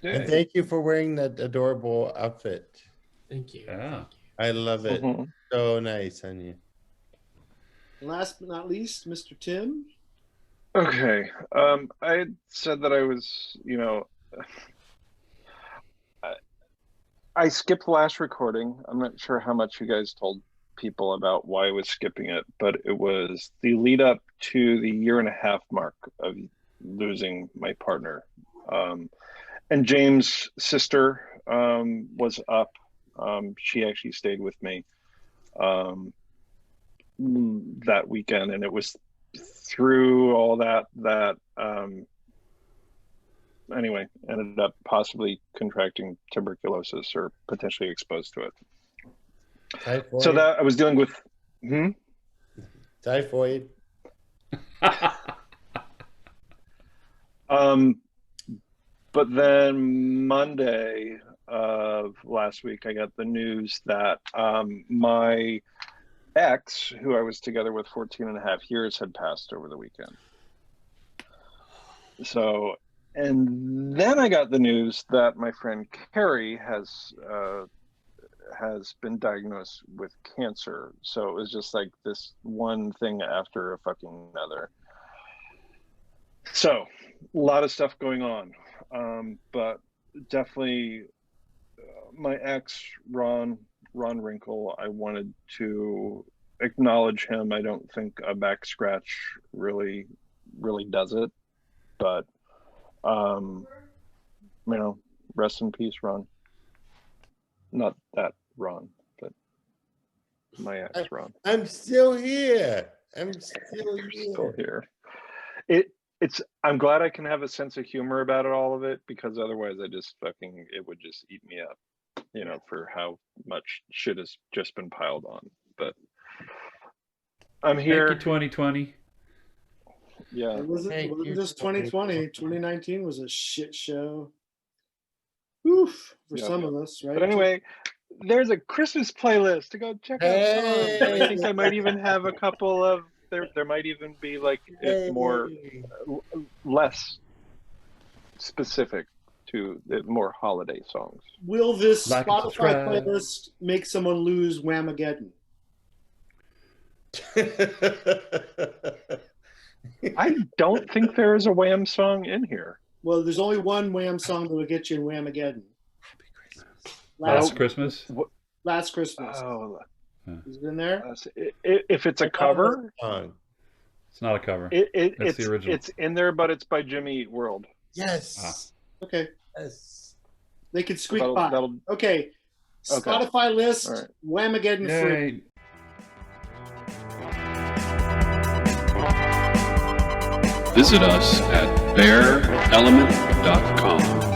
And thank you for wearing that adorable outfit. Thank you. Yeah. Thank you. I love it. So nice on you. Last but not least, Mr. Tim. Okay. I had said that I was, you know, I skipped the last recording. I'm not sure how much you guys told people about why I was skipping it, but it was the lead up to the 1.5 year mark of losing my partner. And James' sister was up. She actually stayed with me that weekend, and it was through all that anyway, ended up possibly contracting tuberculosis or potentially exposed to it. Typhoid. So that I was dealing with Typhoid. But then Monday of last week, I got the news that my ex, who I was together with 14.5 years, had passed over the weekend. So, and then I got the news that my friend Carrie has been diagnosed with cancer. So it was just like this one thing after a fucking another. So a lot of stuff going on. But definitely my ex, Ron Wrinkle, I wanted to acknowledge him. I don't think a back scratch really does it, but you know, rest in peace, Ron. Not that Ron, but my ex, Ron. I'm still here. I'm still here. I'm glad I can have a sense of humor about all of it, because otherwise it would just eat me up, you know, for how much shit has just been piled on. But I'm here. Thank you, 2020. Yeah. It wasn't Thank you, just 2020. 2019 was a shit show. Oof, for Yeah. some of us, right? But anyway, there's a Christmas playlist to go check out songs. And I think I might even have a couple of there might even be like more less specific to the more holiday songs. Will this Like and Spotify subscribe. playlist make someone lose Whamageddon? I don't think there is a Wham song in here. Well, there's only one Wham song that will get you in Whamageddon. Last Christmas. Last Christmas. Oh, Is it in there? if it's a cover, It's not a cover. That's it's the original. It's in there, but it's by Jimmy Eat World. Yes. Okay. Yes. They could squeak That'll- by. that'll- Okay. Spotify list, All right. Whamageddon free. Yay. Visit us at bearelement.com.